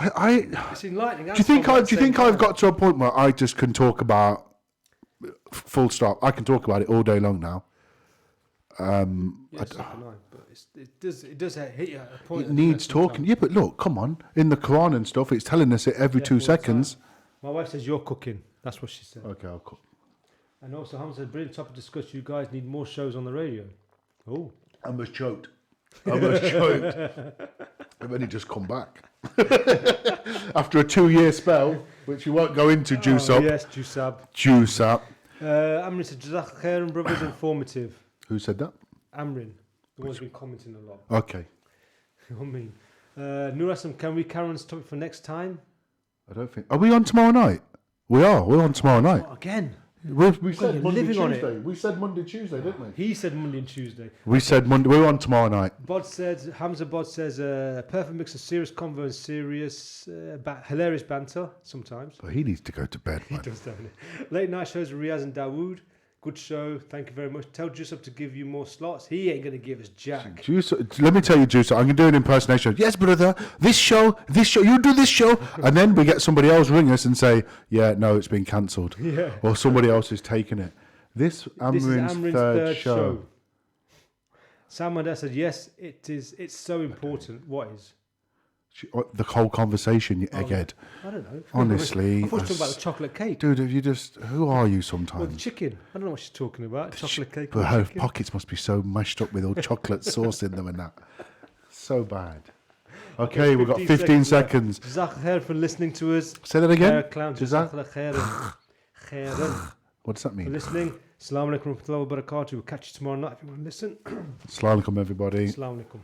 It's enlightening. Do you think I've got to a point where I just can talk about full stop? I can talk about it all day long now. Yes, so can I, but it does hit you at a point. It needs talking. Yeah, but look, come on. In the Quran and stuff, it's telling us it every 2 all the seconds. My wife says you're cooking. That's what she said. Okay, I'll cook. And also, Hamza said, brilliant topic to discuss. You guys need more shows on the radio. Oh. I almost choked. I've only just come back. After a 2-year spell, which you won't go into, juice up. Yes, juice up. Juice up. Amrin said, Jazak Khair and brothers, informative. Who said that? Amrin, the one's been commenting a lot. Okay. I mean, Nurasam, can we carry on this topic for next time? I don't think. Are we on tomorrow night? We are. We're on tomorrow night. Not again. We said you're Monday, living on it. Tuesday. We said Monday, Tuesday, didn't we? He said Monday and Tuesday. We said Monday. We're on tomorrow night. Hamza Bod says, perfect mix of serious convo and serious, hilarious banter sometimes. But he needs to go to bed, He man. does, don't he? Late night shows with Riaz and Dawood. Good show. Thank you very much. Tell Jusuf to give you more slots. He ain't going to give us jack. Juice, let me tell you, Juice, I'm going to do an impersonation. Yes, brother, this show, you do this show. And then we get somebody else ring us and say, yeah, no, it's been cancelled. Yeah. Or somebody else is taking it. This This is Amrin's third show. Sam Mandel said, yes, it is. It's so important. What is? The whole conversation, you egghead. I don't know. Honestly. I thought you were talking about the chocolate cake. Dude, have you who are you Well, the sometimes? chicken. I don't know what she's talking about. Chocolate cake. But or her chicken. pockets must be so mashed up with all chocolate sauce in them and that. So bad. Okay, we've got 15 seconds. Jazak khair for listening to us. Say that again. Clown. Jazak- Jazak khairan. Khairan. What does that For mean? listening. Assalamu alaikum wa rahmatullahi wa barakatuh. We'll catch you tomorrow night if you want to listen. Assalamu alaikum, everybody. Assalamu alaikum.